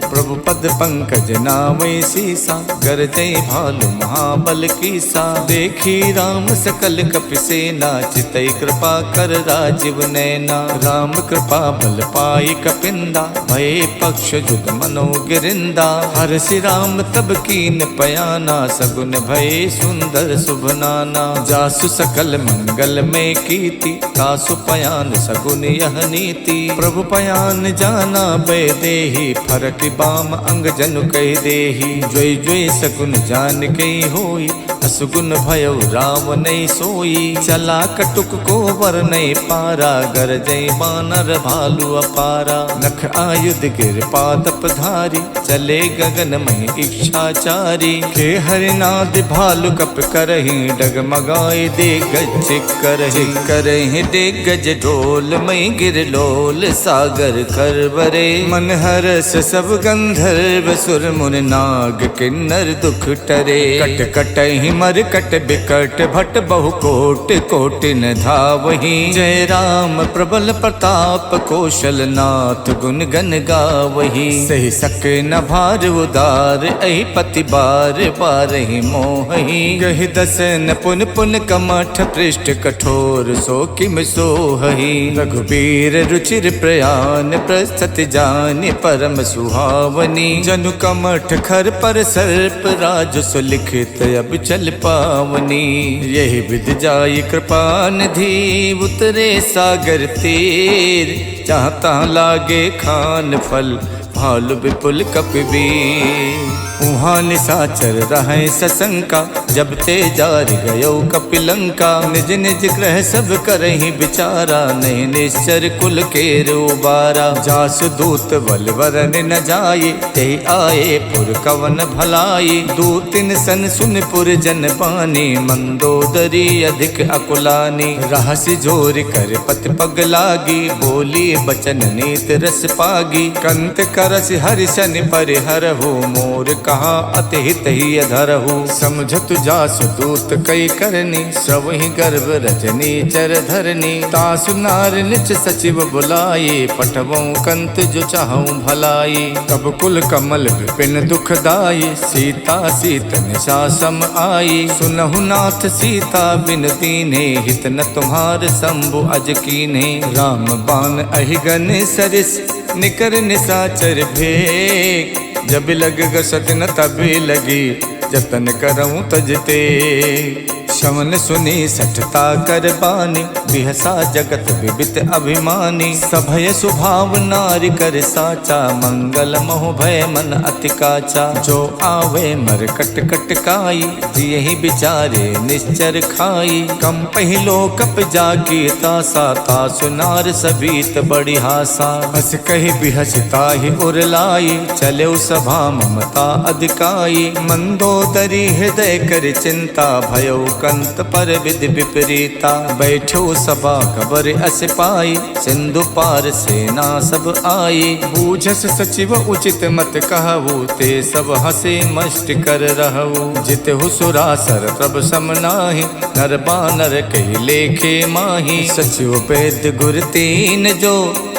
प्रभु पद पंकज नामै सीसा, गरजै भालु महाबल कीसा। देखी राम सकल कपि सेना, चितई कृपा कर राजीव नैना। राम कृपा बल पाई कपिंदा, भये पक्ष जुग मनो गिरिंदा। हरसि राम तब कीन पयाना, सगुन भये सुंदर शुभ नाना। जासु सकल मंगल में कीति, तासु पयान सगुन यह नीति। प्रभु पयान जाना बै देहि, फरक बाम अंग जनु कह देहि। जोई जोई सगुन जान कई होई, असुगुन भयो रावण सोई। चला कटुक को वर नहीं पारा, गरजई बानर भालु अपारा। नख आयुध गिर पादप धारी, चले गगन में इच्छाचारी। के हरिनाद भालु कप करहि, डगमगाए दे गज करहि। करहि दे गज ढोल मई गिर लोल, सागर करवरे। मन हरस सब गंधर्व सुर मुनि नाग, किन्नर दुख टरे। कट कटहि मरकट बिकट भट बहु कोट कोट न धावही। जय राम प्रबल प्रताप कौशल नाथ गुण गण गावही। सही सक न भार उदार अहि पति बार बारहि मोहि। गहि दसन पुन पुन कमठ पृष्ठ कठोर सो किम सोहहि। रघुबीर रुचिर प्रयान प्रस्तुत जान परम सुहावनी। जनु कमठ खर पर सर्प राज सुलिखित अब चल पावनी। यही विधि जाई कृपा निधि उतरे सागर तीर। जहाँ तहाँ लागे खान फल भालु विपुल कपिवीर। उहाँ निशाचर रहे सशंका जब ते जार गयो कपिलंका। निज निज ग्रह सब करहि विचारा नहीं निश्चर कुल के रोबारा। जासु दूत बल वरन न जाये ते आए पुर कवन भलाई। दूतिन सन सुन पुर जन पानी मंदोदरी अधिक अकुलानी। रहसि जोर कर पति पग लागी बोली बचन नीत रस पागी। कंत करस हरिशन परिहरहु मोर कहा अति हित ही अधरहु। समझत जासु दूत कई करनी सवहि गर्भ रजनी चर धरनी। तासु नार निच सचिव बुलाए पठवों कंत जो चाहूं भलाई। तब कुल कमल विपिन दुखदाई सीता सीत निशा सम आई। सुनहु नाथ सीता बिन दीन्हे हित न तुम्हार शंभु अज कीन्हे। राम बाण अहिगन सरिस निकर निशाचर भेग। जब लग गसत न तभी लगी जतन करऊं तजते। शवन सुनी सठता कर बानी बिहसा जगत विबित अभिमानी। सभय स्वभाव नारी कर साचा मंगल मोह भय मन अति काचा। जो आवे मर कट कट काई जियहि बिचारे निश्चर खाई। कम पहिलो कप जाकी तासा तासु नार सबीत बड़ी हासा। हस कहि बिहसता ही उरलाई चले सभा ममता अधिकाई। मंदोदरी हृदय कर चिंता भयो कंत पर विधि विपरीता। बैठो सभा खबर अस पाई सिंधु पार सेना सब आई। बूझस सचिव उचित मत कहु ते सब हसे मष्ट कर रहु। जितहु सुरासर तब सम नाही नर बानर कहि लेखे माही। सचिव वैद्य गुर तीन जो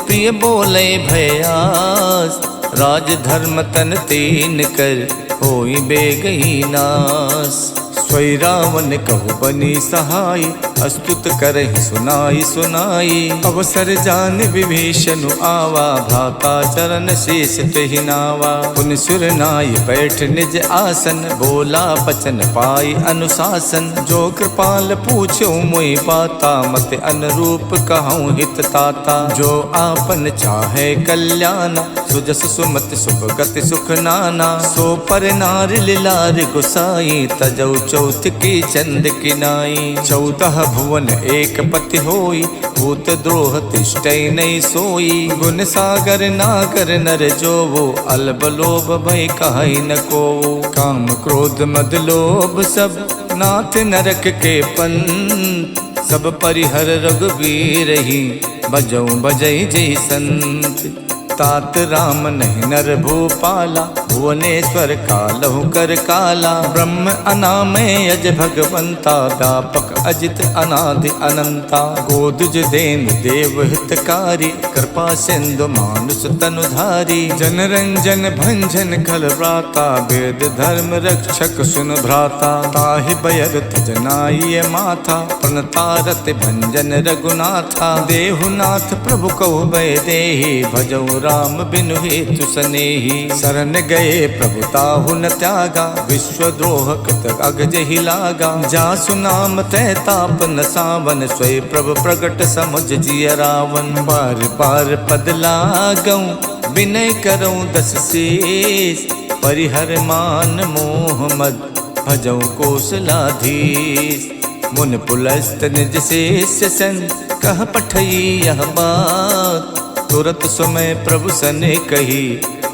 प्रिय बोले भयास। राज धर्म तन तीन कर होई बेगही नास। सोई रावण कहु बनी सहाय अस्तुत करहि सुनाई सुनाई। अवसर जान विभीषण आवा भ्राता चरण शेष तेहि नावा। पुन सुर नाय बैठ निज आसन बोला बचन पाई अनुशासन। जो कृपाल पूछो मोहि बाता मत अनुरूप कहूँ हित ताता। जो आपन चाहे कल्याण सुजस सुमति शुभ गति सुख नाना। सो पर नार लिलार गुसाई तजौ चौथ की चंद किनाई। 14 भुवन एक पति होई भूत द्रोह तिष्ठै नहीं सोई। गुण सागर नागर नर जोवो अल्ब लोभ भय कहि न को। काम क्रोध मद लोभ सब नाथ नरक के पंथ। सब परिहर रघुबीर ही भजौ भजई जय संत। तात राम नहीं नर भूपाला भुवनेश्वर कालहु कर काला। ब्रह्म अनामय अज भगवंता व्यापक अजित अनादि अनंता। गोदुज देन देव हितकारी कृपा सिंधु मानुष तनुधारी। जन रंजन भंजन खल व्राता वेद धर्म रक्षक सुन भ्राता। ताहि बयर तजनाय माथा प्रणतारत भंजन रघुनाथा। देहुनाथ प्रभु कहु भय देहि भजौ राम बिनु हेतु सनेही। शरण गए प्रभु ताहु न त्यागा विश्वद्रोह कृत अगज ही लागा। जासु नाम तै ताप न सावन स्वय प्रभु प्रगट समुझ जिय रावण। बार बार पद लागऊं विनय करऊं दस शेष। परिहर मान मोह मद भजऊं कौशलाधीश। मुन पुलस्त निज शेष सन कह पठई यह बात। तुरत समय प्रभु सने कही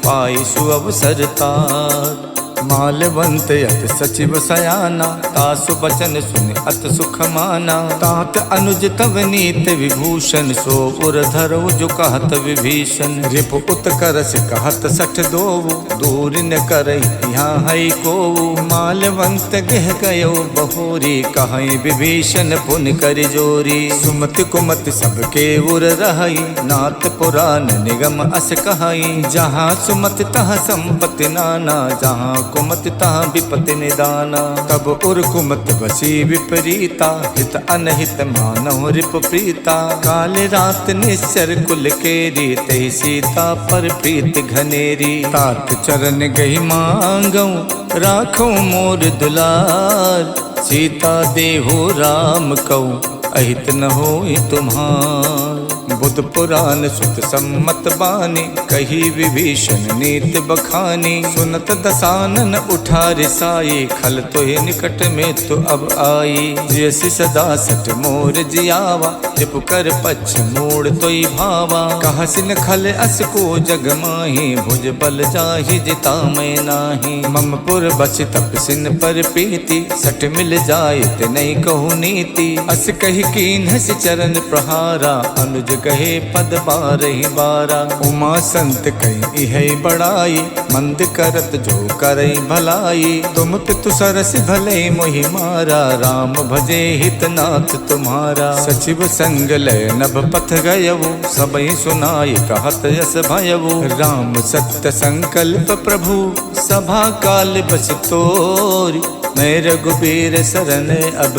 पाई सुअवसर तात। मालवंत अत सचिव सयाना, तासु बचन सुन अत सुख माना। तात अनुज तव नीत विभूषण, सो उर धरो जो कहत विभीषण। रिप उत्कर्ष कहत सठ दोव, दूर न करई यहाँ है कोऊ। मालवंत गह गयो बहोरी, कहीं विभीषण पुन कर जोरी। सुमति कुमति सबके उर रहई, नाथ पुराण निगम अस कहई। जहाँ सुमति तहाँ संपत्ति नाना, जहाँ कुमति तहाँ विपत्ति निदाना। तब उर कुमति बसी विपरीता, हित अनहित मानव रिप प्रीता। काल रात निश्चर कुल केरी, तहि सीता पर प्रीत घनेरी। तात चरण गही मांगऊ, राखो मोर दुलार। सीता देहो राम कऊ, अहित न होई तुम्हार। बुध पुराण सुत सम्मत बानी, कही विभीषण नीत बखानी। सुनत दसानन उठार साई, खल तो ही निकट में तो अब आई। जैसी सदा सट मोर जियावा, रिप कर पक्ष मोड़ तो ही भावा। कहसिन खल अस को जग माही, भुज बल जाहि जिता मैं नाही। मम पुर बच तपसिन पर प्रीति, सट मिल जाए ते नहीं कहू नीति। अस कही कीन हस चरण प्रहारा, अनुज कहे पद बारहि बारा। उमा संत कही है बड़ाई, मंद करत जो करई भलाई। तुम पितु सरस भले मोहि मारा, राम भजे हितनाथ तुम्हारा। सचिव संग लय नभ पथ गयवु, सबई सुनाई कहत यस भयवु। राम सत्य संकल्प प्रभु, सभा काल बस तोरी। मैं रघुबीर सरन अब,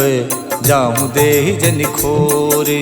जाहूँ देहि जनि खोरे।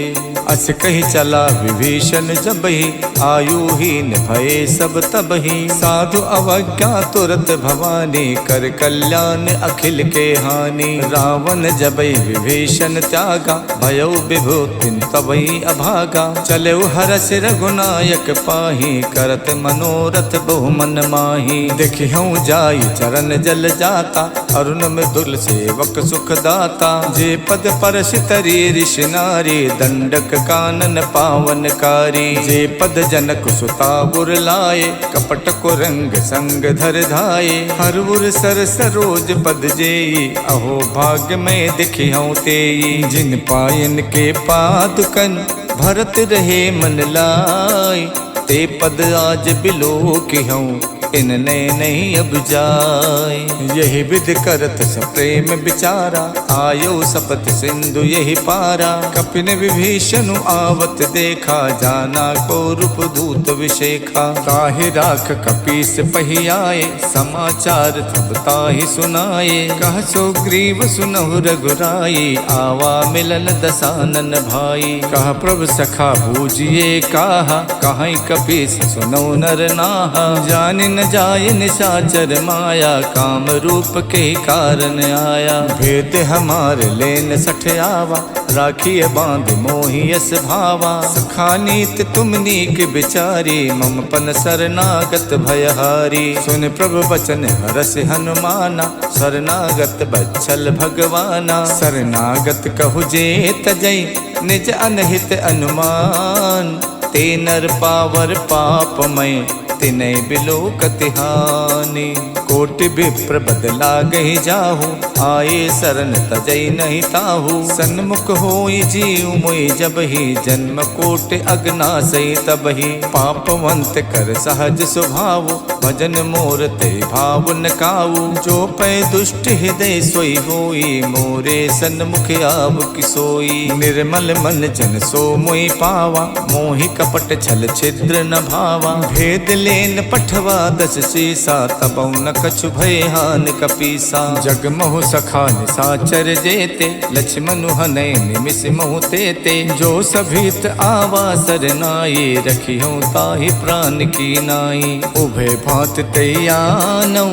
अस कही चला विभीषण जबहि, आयुहीन भये सब तबहि। साधु अवज्ञा तुरत भवानी, कर कल्याण अखिल के हानि। रावण जबहि विभीषण त्यागा, भयो विभूतिन तबहि अभागा। चलऊ हरष रघुनायक पाही, करत मनोरथ बहु मन माही। देखिहूँ जाई चरण जल जाता, अरुण मृदुल सेवक सुख दाता। जे पद परश तरी ऋषि नारी, दंडक कानन पावनकारी। जे पद जनक सुता गुर लाए, कपट को रंग संग धर धाये। हर उर सर सरोज पद जेई, अहो भाग्य में दिखिहूँ तेई। जिन पायन के पादुकन, भरत रहे मन लाई। ते पद आज बिलो किहूँ, इनने नहीं अब जाए। यही विध करत सप्रेम बिचारा, आयो सपत सिंधु यही पारा। कपिन विभीषण आवत देखा, जाना को रूप दूत विशेखा। ताहि राख कपीस पही आए, समाचार तब ताहि सुनाए। कह सो ग्रीव सुनहु रघुराई, आवा मिलन दसानन भाई। कह प्रभु सखा बूझिए काहा, कहीं कपीस सुनो नर नाहा। जानि न जाय निशाचर माया, काम रूप के कारण आया। भेद हमार लेन सठ आवा, राखिए बांध मोहियस भावा। सखा नीत तुम नीक बिचारी, मम पन शरणागत भयहारी। सुन प्रभु बचन हरस हनुमाना, शरणागत बच्छल भगवाना। शरणागत कहु जे तजई, निज अनहित अनुमान। ते नर पावर पापमय, तिनै बिलोक तिहानी। कोटि विप्र बदला गही जाहू, आए शरण तजई नहीं ताहू। सन्मुख होई जीव मोहि जबहि, जन्म कोटि अगनासई तबहि। पापवंत कर सहज स्वभाव, भजन मोर ते भाव न काऊ। जो पै दुष्ट हृदय सोई होई, मोरे सन्मुख आव किसोई। निर्मल मन जन सो मोहि पावा, मोहि कपट छल छिद्र न भावा। भेद लेन पठवा दस सीसा, तबौ न कछु भय हान कपीसा। जग महु सखा निसाचर जेते, लक्ष्मणु हनय निमिष महु तेते। जो सभीत आवा सरनाई, रखिहूँ ताहि प्राण की नाई। उभय भांत तैयानौ,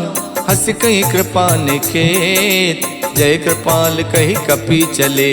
हस कही कृपा निकेत। जय कृपाल कही कपी चले,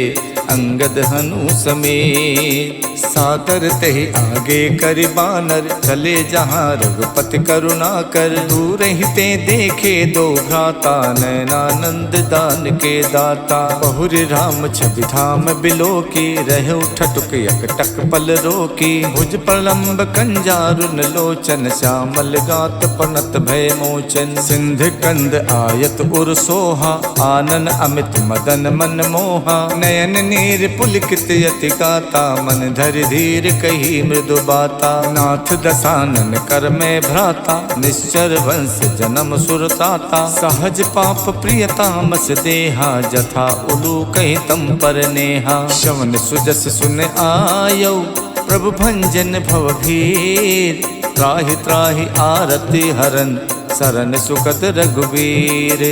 अंगद हनु समेत। सादर तहि आगे करि बानर, चले जहाँ रघुपति करुणा कर। दूर ही ते देखे दो भ्राता, नैनानंद दान के दाता। बहुरि राम छवि धाम बिलोकी, रहे ठटुक यकटक पल रोकी। भुज प्रलंब कंजारुन लोचन, श्यामल गात पनत भय मोचन। सिंध कंद आयत उर सोहा, आनन अमित मदन मन मोहा। नयन नीर पुलकित यति गाता, मन धरि धीर कही मृदु बाता। नाथ दसानन कर में भ्राता, निश्चर वंश जन्म सुरताता। सहज पाप प्रिय तामस देहा, जथा उलू कही तम पर नेहा। श्रवण सुजस सुन आयो, प्रभु भंजन भव भीर। त्राहि त्राहि आरति हरन, सरन सुखद रघुवीर।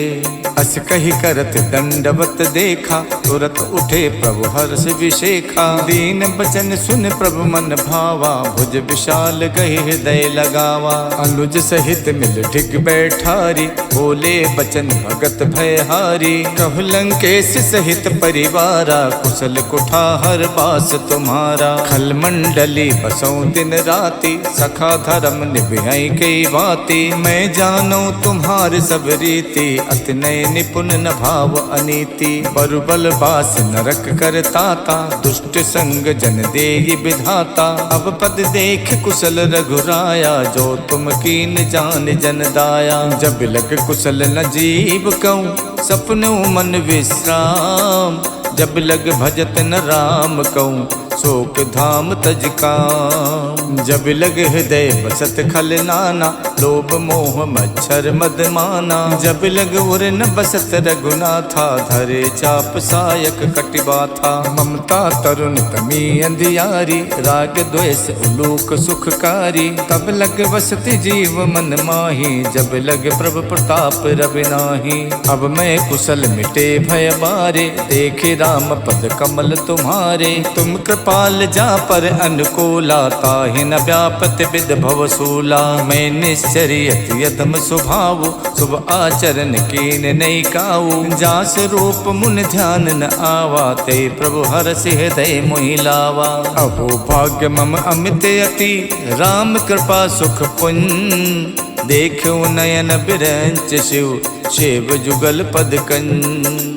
अस कही करत दंडवत देखा, तुरत उठे प्रभु हर्ष विशेखा। दीन बचन सुन प्रभु मन भावा, भुज विशाल गहि हृदय लगावा। अनुज सहित मिल ढिग बैठारी, बोले बचन भगत भयहारी। कहु लंकेश सहित परिवारा, कुशल कुठार बास तुम्हारा। खल मंडली बसों दिन राति, सखा धर्म निभाई कई बाती। मैं जानो तुम्हार सब रीति, अति नय निपुण न भाव अनीति। बरुबल बास नरक करताता, दुष्ट संग जन देहि विधाता। अब पद देख कुशल रघुराया, जो तुम कीन जान जन दाया। जब लग कुशल न जीव कहूँ, सपनों मन विश्राम। जब लग भजत न राम कहूँ, शोक धाम तज काम। जब लग हृदय बसत खल नाना, लोभ मोह मच्छर मद माना। जब लग उर न बसत रघुनाथा, धरे चाप सायक कटिबाथा। ममता तरुण तमी अंधियारी, राग द्वेष उलूक सुखकारी। तब लग बसत जीव मन माही, जब लग प्रभु प्रताप रवि नाही। अब मैं कुशल मिटे भय बारे, देखे राम पद कमल तुम्हारे। तुम कृपाल जा पर अनुकूला, ताहि न व्यापत विद भव सूला। मैं निश्चर्यत यदम स्वभाव, शुभ आचरण कीन नहीं काऊ। जास रूप मुन ध्यान न आवा, ते प्रभु हरष हृदय मोहि लावा। अहो भाग्य मम अमित अति, राम कृपा सुख पुण्य। देखो नयन बिरंच शिव, शिव जुगल पद कंज।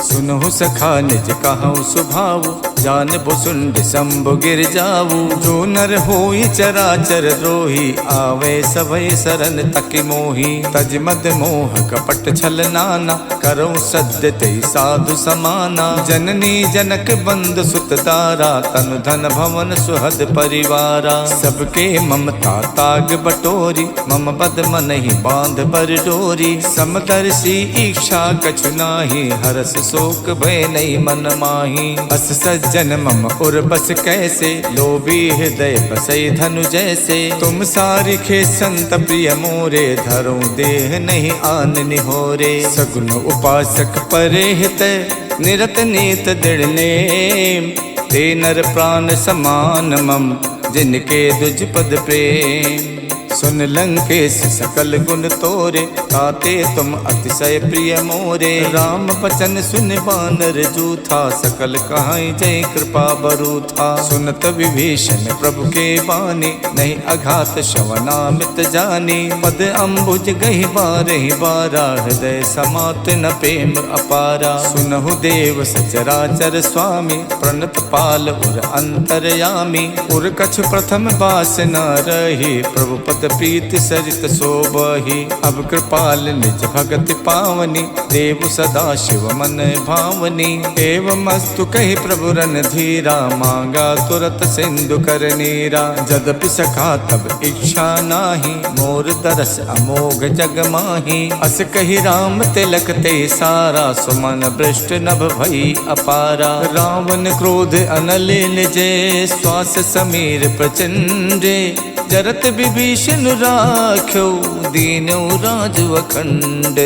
सुनहु सखा निज कहूँ सुभाव, जान भुसुंड शंभु गिर जाऊ। जो नर होई चराचर द्रोही, आवे सभय सरन तक मोही। तज मद मोह कपट छल नाना, करो सद्य तेहि साधु समाना। जननी जनक बंद सुत दारा, तनु धन भवन सुहद परिवारा। सबके ममता ताग बटोरी, मम बद मन ही बांध पर डोरी। समदर्शी इच्छा कछु नाही, हरस शोक भय नहीं मन माही। अस सज्जन मम उर बस कैसे, लोभी हृदय बसई धनु जैसे। तुम सारिखे संत प्रिय मोरे, धरो देह नहीं आन निहोरे। सगुन उपासक परे हित, निरत नीत दृढ़ नेम। ते नर प्राण समान मम, जिनके दुज पद प्रेम। सुन लंकेश सकल गुण तोरे, ताते तुम अतिशय प्रिय मोरे। राम बचन सुन बानर जूथा, सकल कहाई जय कृपा बरूथा। सुनत विभीषण प्रभु के बानी, नहीं अघात श्रवणामित जानी। पद अम्बुज गहि बारहि बारा, हृदय समात न प्रेम अपारा। सुनहु देव सचराचर स्वामी, प्रणत पाल उर अंतरयामी। उर कछ प्रथम बास न रही, प्रभु पद प्रीति सरित शोभहि। अब कृपाल निज भगति पावनी, देव सदा शिव मन भावनी। एवं मस्तु कहि प्रभु रन धीरा, मांगा तुरत सिंधु कर नीरा। जदपि सखा तब इच्छा नाही, मोर दरस अमोघ जग माही। अस कहि राम तिलक ते सारा, सुमन भ्रष्ट नभ भई अपारा। रावण क्रोध अनल निजे, श्वास समीर प्रचंडे। जरत विभीषण राख्यो, दीनौ राजु अखंड।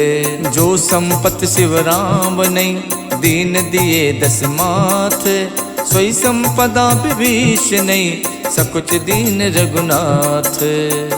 जो संपत शिव राम नहीं, दीन दिए दस माथ। सोई संपदा विभीषण नहीं, सकुच दीन रघुनाथ।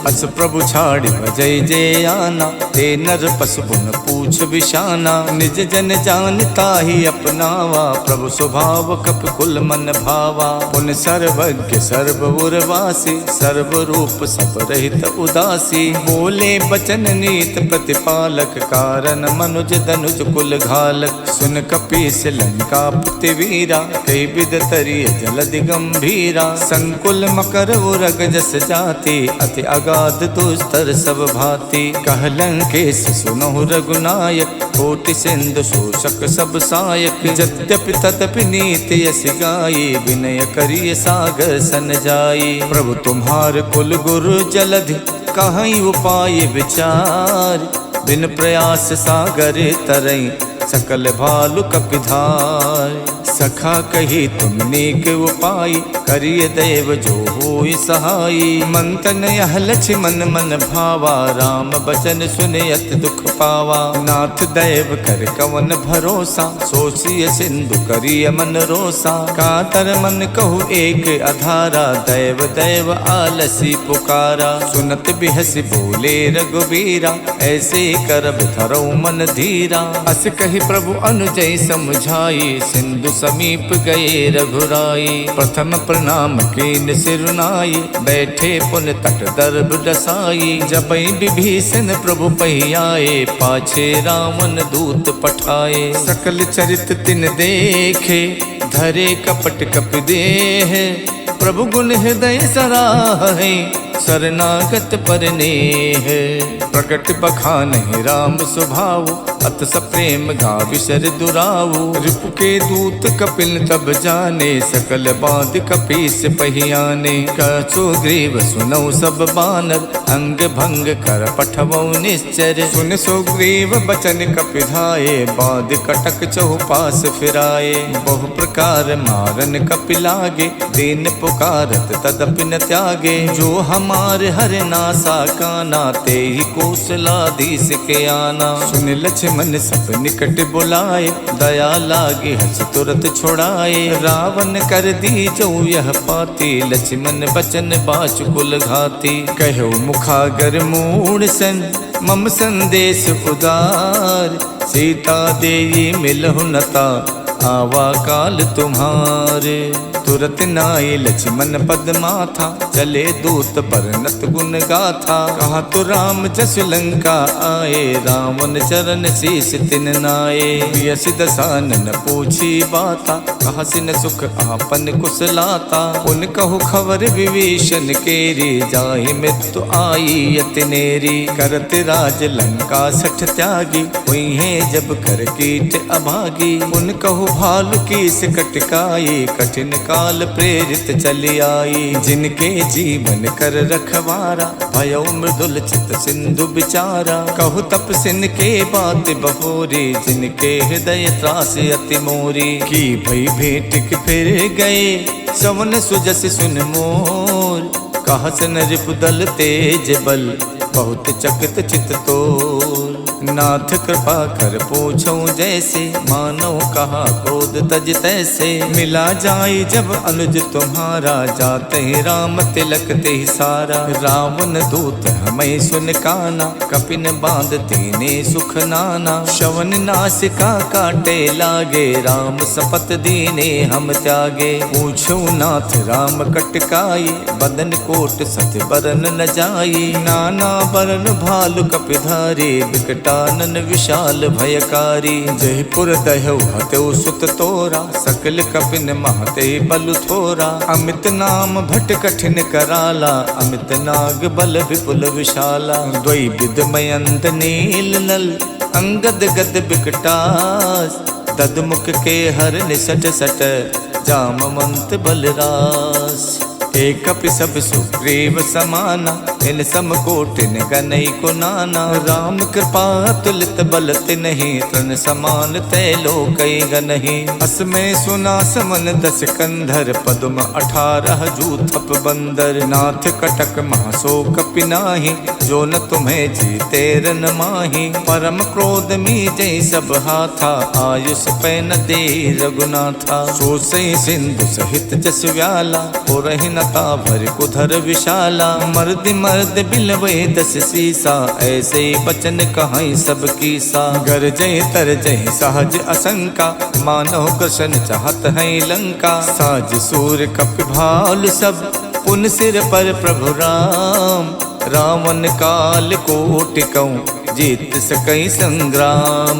अस प्रभु छाड़ भजई जे आना, ते नर पशु पुन पूछ बिशाना। निज जन जानता ही अपनावा, प्रभु स्वभाव कप कुल मन भावा। पुन सर्वज्ञ सर्व उर्वासी, सर्व रूप सब रहित उदासी। बोले बचन नीत प्रतिपालक, कारण मनुज धनुज कुल घालक। सुन कपीस लंका पृथ्वीरा, कई विध तरिय जलधि गंभीरा। संकुल मकर उरग जस जाति, अति अगाध दुस्तर सब भांति। कह लंकेश सुनहु रघुनायक, कोटि सिंधु शोषक सब सायक। यद्यपि तदपि नीति यस गाई, विनय करिय सागर सन जाई। प्रभु तुम्हार कुल गुरु जलधि, कहीं उपाय विचार। बिन प्रयास सागर तरई, सकल भालु कपिधार। सखा कही तुम नेक उपाय, करिय देव जो होय सहाय। मंतन यह लक्ष्मण मन भावा, राम बचन सुनयत दुख पावा। नाथ दैव कर कवन भरोसा, सोचिय सिंधु करिय मन रोसा। कातर मन कहु एक अधारा, दैव दैव आलसी पुकारा। सुनत बिहस बोले रघुबीरा, ऐसे करब धरौ मन धीरा। अस कही प्रभु अनुजय समझाई, सिंधु समीप गए रघुराई। प्रथम प्रणाम कीन सिरुनाई, बैठे पुन तट दर्भ डसाई। जबई विभीषण प्रभु पहियाए, पाछे रावण दूत पठाए। सकल चरित तिन देखे, धरे कपट कपि देह। प्रभु गुण हृदय सराहे, शरणागत पर नेह। प्रकट बखानहि राम स्वभाव, अत सप्रेम गाविसर दुराऊ। रिपु के दूत कपिल तब जाने, सकल बाध कपीस पहियाने। कछु ग्रीव सुनौ सब बानर, अंग भंग कर पठवौ निश्चर। सुन सुग्रीव बचन कपिधाये, बाध कटक चहुपास फिराए। बहु प्रकार मारन कपिलागे, दीन पुकारत तदपि न त्यागे। जो हमार हर नासा काना, ते ही कौशलाधीश के आना। सुन लक्ष्मण सब निकट बुलाए, दया लागे हस तुरत छुड़ाए। रावण कर दी जो यह पाती, लक्ष्मण बचन बाचुकुल घाती। कहो मुखागर मूढ़ सन, मम संदेश उदार। सीता देई मिलहु नता, आवा काल तुम्हारे। तुरत नाई लक्ष्मण पद माथा, चले दूत बरनत गुण गाथा। कहा तो राम जस लंका आए, रावण चरण शीस तिन नाये। यस दसानन पूछी बाता, कहा सिन सुख आपन कुशलाता। उन कहु खबर विभीषण केरी, जाहि मृत्यु आई यतिनेरी। करत राज लंका सठ त्यागी, हुई है जब कर कीट अभागी। उन कहु भालु कीस कटकाई, कठिन काल प्रेरित चली आई। जिनके जीवन कर रखवारा, भयो मृदुल चित सिंधु बिचारा। कहु तपसिन के बात बहोरी, जिनके हृदय त्रास अति मोरी। की भई भेंट के फिर गए, सवन सुजस सुन मोर। कहा सन रिपुदल तेज बल, बहुत चकित चित तोर। नाथ कृपा कर पूछऊं जैसे, मानो कहा क्रोध तज तैसे। मिला जाई जब अनुज तुम्हारा, जाते ही राम तिलक ते ही सारा। रावण दूत हमें सुन काना, कपिन बांध तेने सुख नाना। शवन नासिका काटे लागे, राम सपत दीने हम त्यागे। पूछो नाथ राम कटकाई, बदन कोट सत बरन न जाई। नाना बरन भालु कपिधारी, विकटानन विशाल भयकारी। जयपुर दह्यौ हत्यौ सुत तोरा, सकल कपिन महते बलु थोरा। अमित नाम भट कठिन कराला, अमित नाग बल विपुल विशाला। द्वै विध मयंत नील नल, अंगद गद बिकटास। ददमुख के हर निसट सट, जामवंत बलरास। एक कपि सब सुग्रीव समाना, इन समकोटिन गनई को नाना। राम कृपा तुलित बल तिन्हि तृण समान तै लोकई गनहि। अस में सुना समन 10 कंधर पद्म 18 जूथप बंदर। नाथ कटक महाशोक पिनाहि जो न तुम्हें जीते रन माही। परम क्रोध मीजै सब हाथा आयुष पै न दे रघुनाथा। सो सई सिंधु सहित जस व्याला पुरहि नता भर कुधर विशाला। मर्द मर्द बिलवै 10 सीसा ऐसे बचन कहाई सब कीसा। गरजय तरजय सहज असंका मानव कृष्ण चाहत है लंका। साज सूर कप भाल सब पुन सिर पर प्रभु राम। रावण काल कोटि कहूँ जीत सकई संग्राम।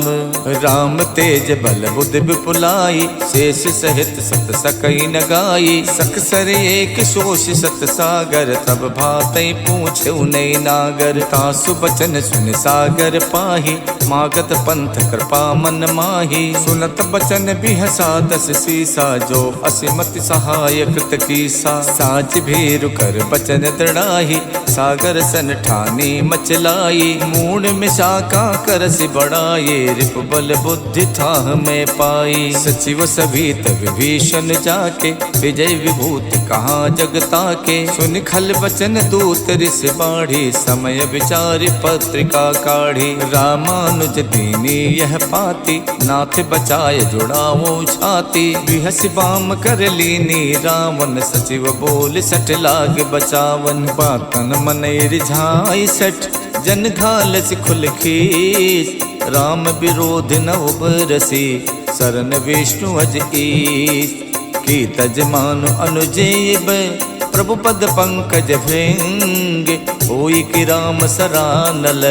राम तेज बल बुद्धि विपुलाई शेष सहित सत सकई न गाई। सकसर एक शोष सत सागर तब भातई पूछे नई नागर। तासु बचन सुन सागर पाही मागत पंथ कृपा मन माही। सुनत बचन बिहसा 10 सीसा जो असिमति सहाय कृत कीसा। साज भीरु कर बचन दृढ़ाही सागर सन ठानी मचलाई। मूड शाखा करस बढ़ाए रिप बल बुद्धि था में पाई। सचिव सभी विभीषण जाके विजय विभूति कहाँ जगता के। सुन खल बचन दूत ऋष बाढ़ी समय विचारि पत्रिका काढ़ी। रामानुज दीनी यह पाती नाथ बचाए जुड़ाओ छाती। बिहस बाम कर लीनी रावण सचिव बोल सट लाग बचावन। बातन मन रिझाई सठ जन घालस खुल खीस। राम विरोध न उबरसी शरण विष्णु अज ईस। की तजमान अनुजेब प्रभु पद पंकज भृंग। होई कि राम सरानल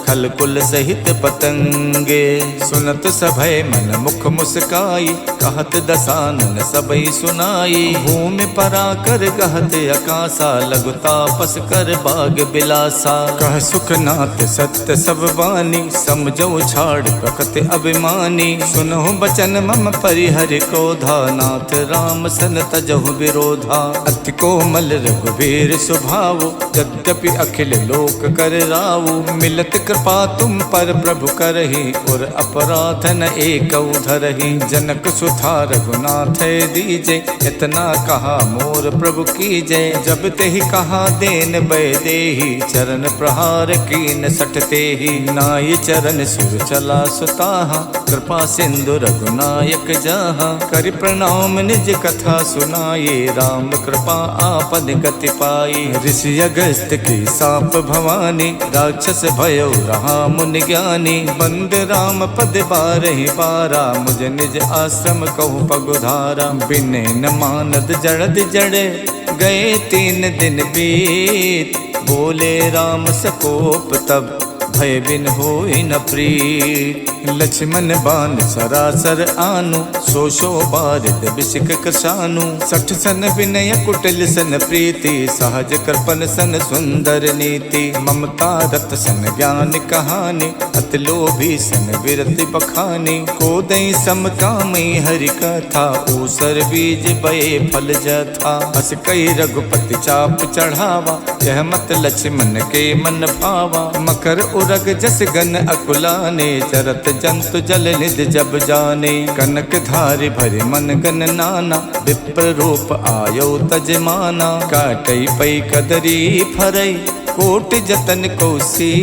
खल कुल सहित पतंगे। सुनत सभय मन मुख मुस्काई कहत दसानन सबई सुनाई। भूमि परा कर गहत अकासा लघु तापस कर बाग बिलासा। कह सुखनाथ सत्य सब वाणी समझो छाड़ प्रकृति अभिमानी। सुनहु बचन मम परिहरि क्रोधा नाथ राम सन तजहु विरोधा। अति कोमल रघुवीर स्वभाव यद्यपि अखिल लोक कर राव। मिलत कृपा तुम पर प्रभु करहि और अपराध न एक धरहि। जनक सुथा रघुनाथ दीजे इतना कहा मोर प्रभु कीजे। जब तेहि कहा देन बै देहि चरण प्रहार कीन सटते ही। नाय चरण सुर चला सुताहा कृपा सिंधु रघुनायक जहाँ। करि प्रणाम निज कथा सुनाये राम कृपा आपन गति पाई। ऋषि अगस्त की साप भवानी राक्षस भयो रहा मुनि ज्ञानी। बंद राम पद बारहि बारा मुझ निज आश्रम कहु पगुधारा। बिने न मानद जड़द जड़े गए 3 दिन बीत। बोले राम सकोप तब भय बिन होई न प्रीत। लक्ष्मण बान सरासर आनु सो शो बारिद बिसिक कसानु। 60 सन विनय कुटिल सन प्रीति सहज कृपन सन सुंदर नीति। ममता रत सन ज्ञान कहानी अति लोभी सन विरति बखानी। को दई समकामई हरि कथा ऊसर बीज बये फल जथा। अस कई रघुपति चाप चढ़ावा यह मत लक्ष्मण के मन भावा। मकर उरग जस गन अकुलाने चरत जंतु जल निध जब जाने। कनक धारि भरि मन गन नाना विप्र रूप आयो तजमाना। काटई पई कदरी फरई कोट जतन कौसी।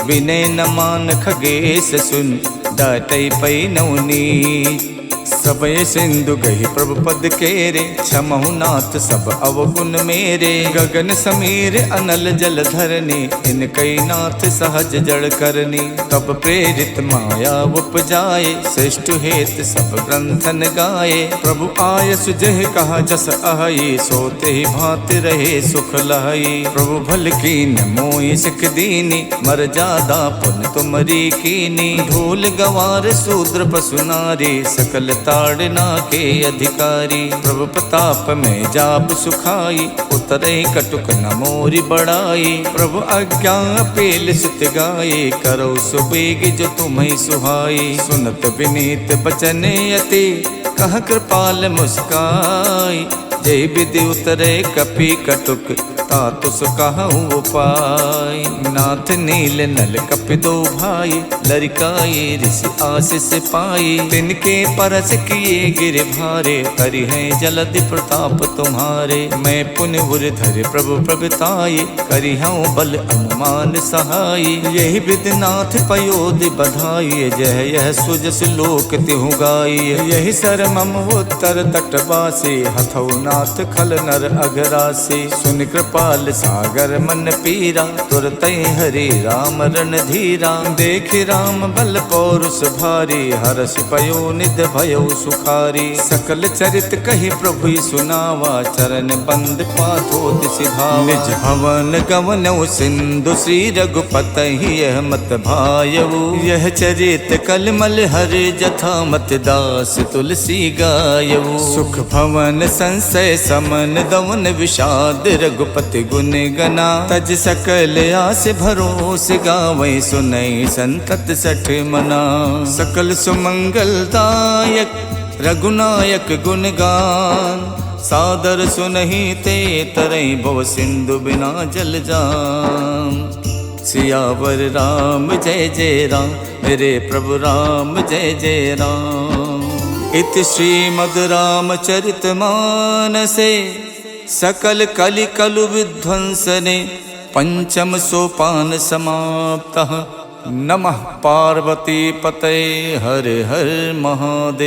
विनय न मान खगेश सुन डाटई पई नवनीत। सबय सिंधु गही प्रभु पद केरे क्षमहु नाथ सब अवगुण मेरे। गगन समीर अनल जल धरनी इनकई नाथ सहज जड़ करनी। तब प्रेरित माया उपजाए श्रेष्ठ हेत सब ग्रंथन गाए। प्रभु आय सुजह कहा जस अहि सोते ही भांति रहे सुख लहई। प्रभु भल कीन मोहि सिख दीनी मर जादा पुन तुमरी कीनी। ढोल गवार शूद्र पशु नारी सकल ताड़ना के अधिकारी। प्रभु प्रताप में जाप सुखाई उतरे कटुक न मोरी बढ़ाई। प्रभु आज्ञा पेल सुत गाये करो सुबेग जो तुम्हें सुहाई। सुनत विनीत बचन अति कह कृपाल मुस्काई। जय विधि उतरे कपि कटुक तातुस कहूँ उपाय। नाथ नील नल कपिदो भाई, लरिकाए ऋषि आशीष पाई। तिनके परस किए गिर भारे, करि है जलधि प्रताप तुम्हारे। मैं पुण्य धर प्रभु प्रभुताये, करि हूँ बल अनुमान सहाय। यही विधिनाथ पयोधि बधाई, जह यह सुजस लोक तिहु गाई। यही सर मम उत्तर तटवासी, हथौ नाथ खल नर अघरासी। सुन कृपाल सागर मन पीरा, तुरत हरि राम रणधीरा। देख राम बल पौरुष भारी, हरष पयो निध भयो सुखारी। सकल चरित कही प्रभु सुनावा, चरण बंद पाथोति सिधावा। निज भवन गवनौ सिंधु, श्री रघुपति यह मत भायऊ। यह चरित कलमल हरि, जथा मत दास तुलसी गायऊ। सुख भवन संशय समन, दवन विषाद रघुपति गुण गना। तज सकल आस भरोस, गावै सुनई संतत सठ मना। सकल सुमंगल दायक रघुनायक गुणगान, सादर सुनहि ते तरई भव सिंधु बिना जल जान। सियावर राम जय जय राम, मेरे प्रभु राम जय जय राम। इति श्रीमद् रामचरित मानसे, सकल कलि कलु विध्वंसने। पंचम सोपान समाप्तः, नमः पार्वती पतये हर हर महादेव।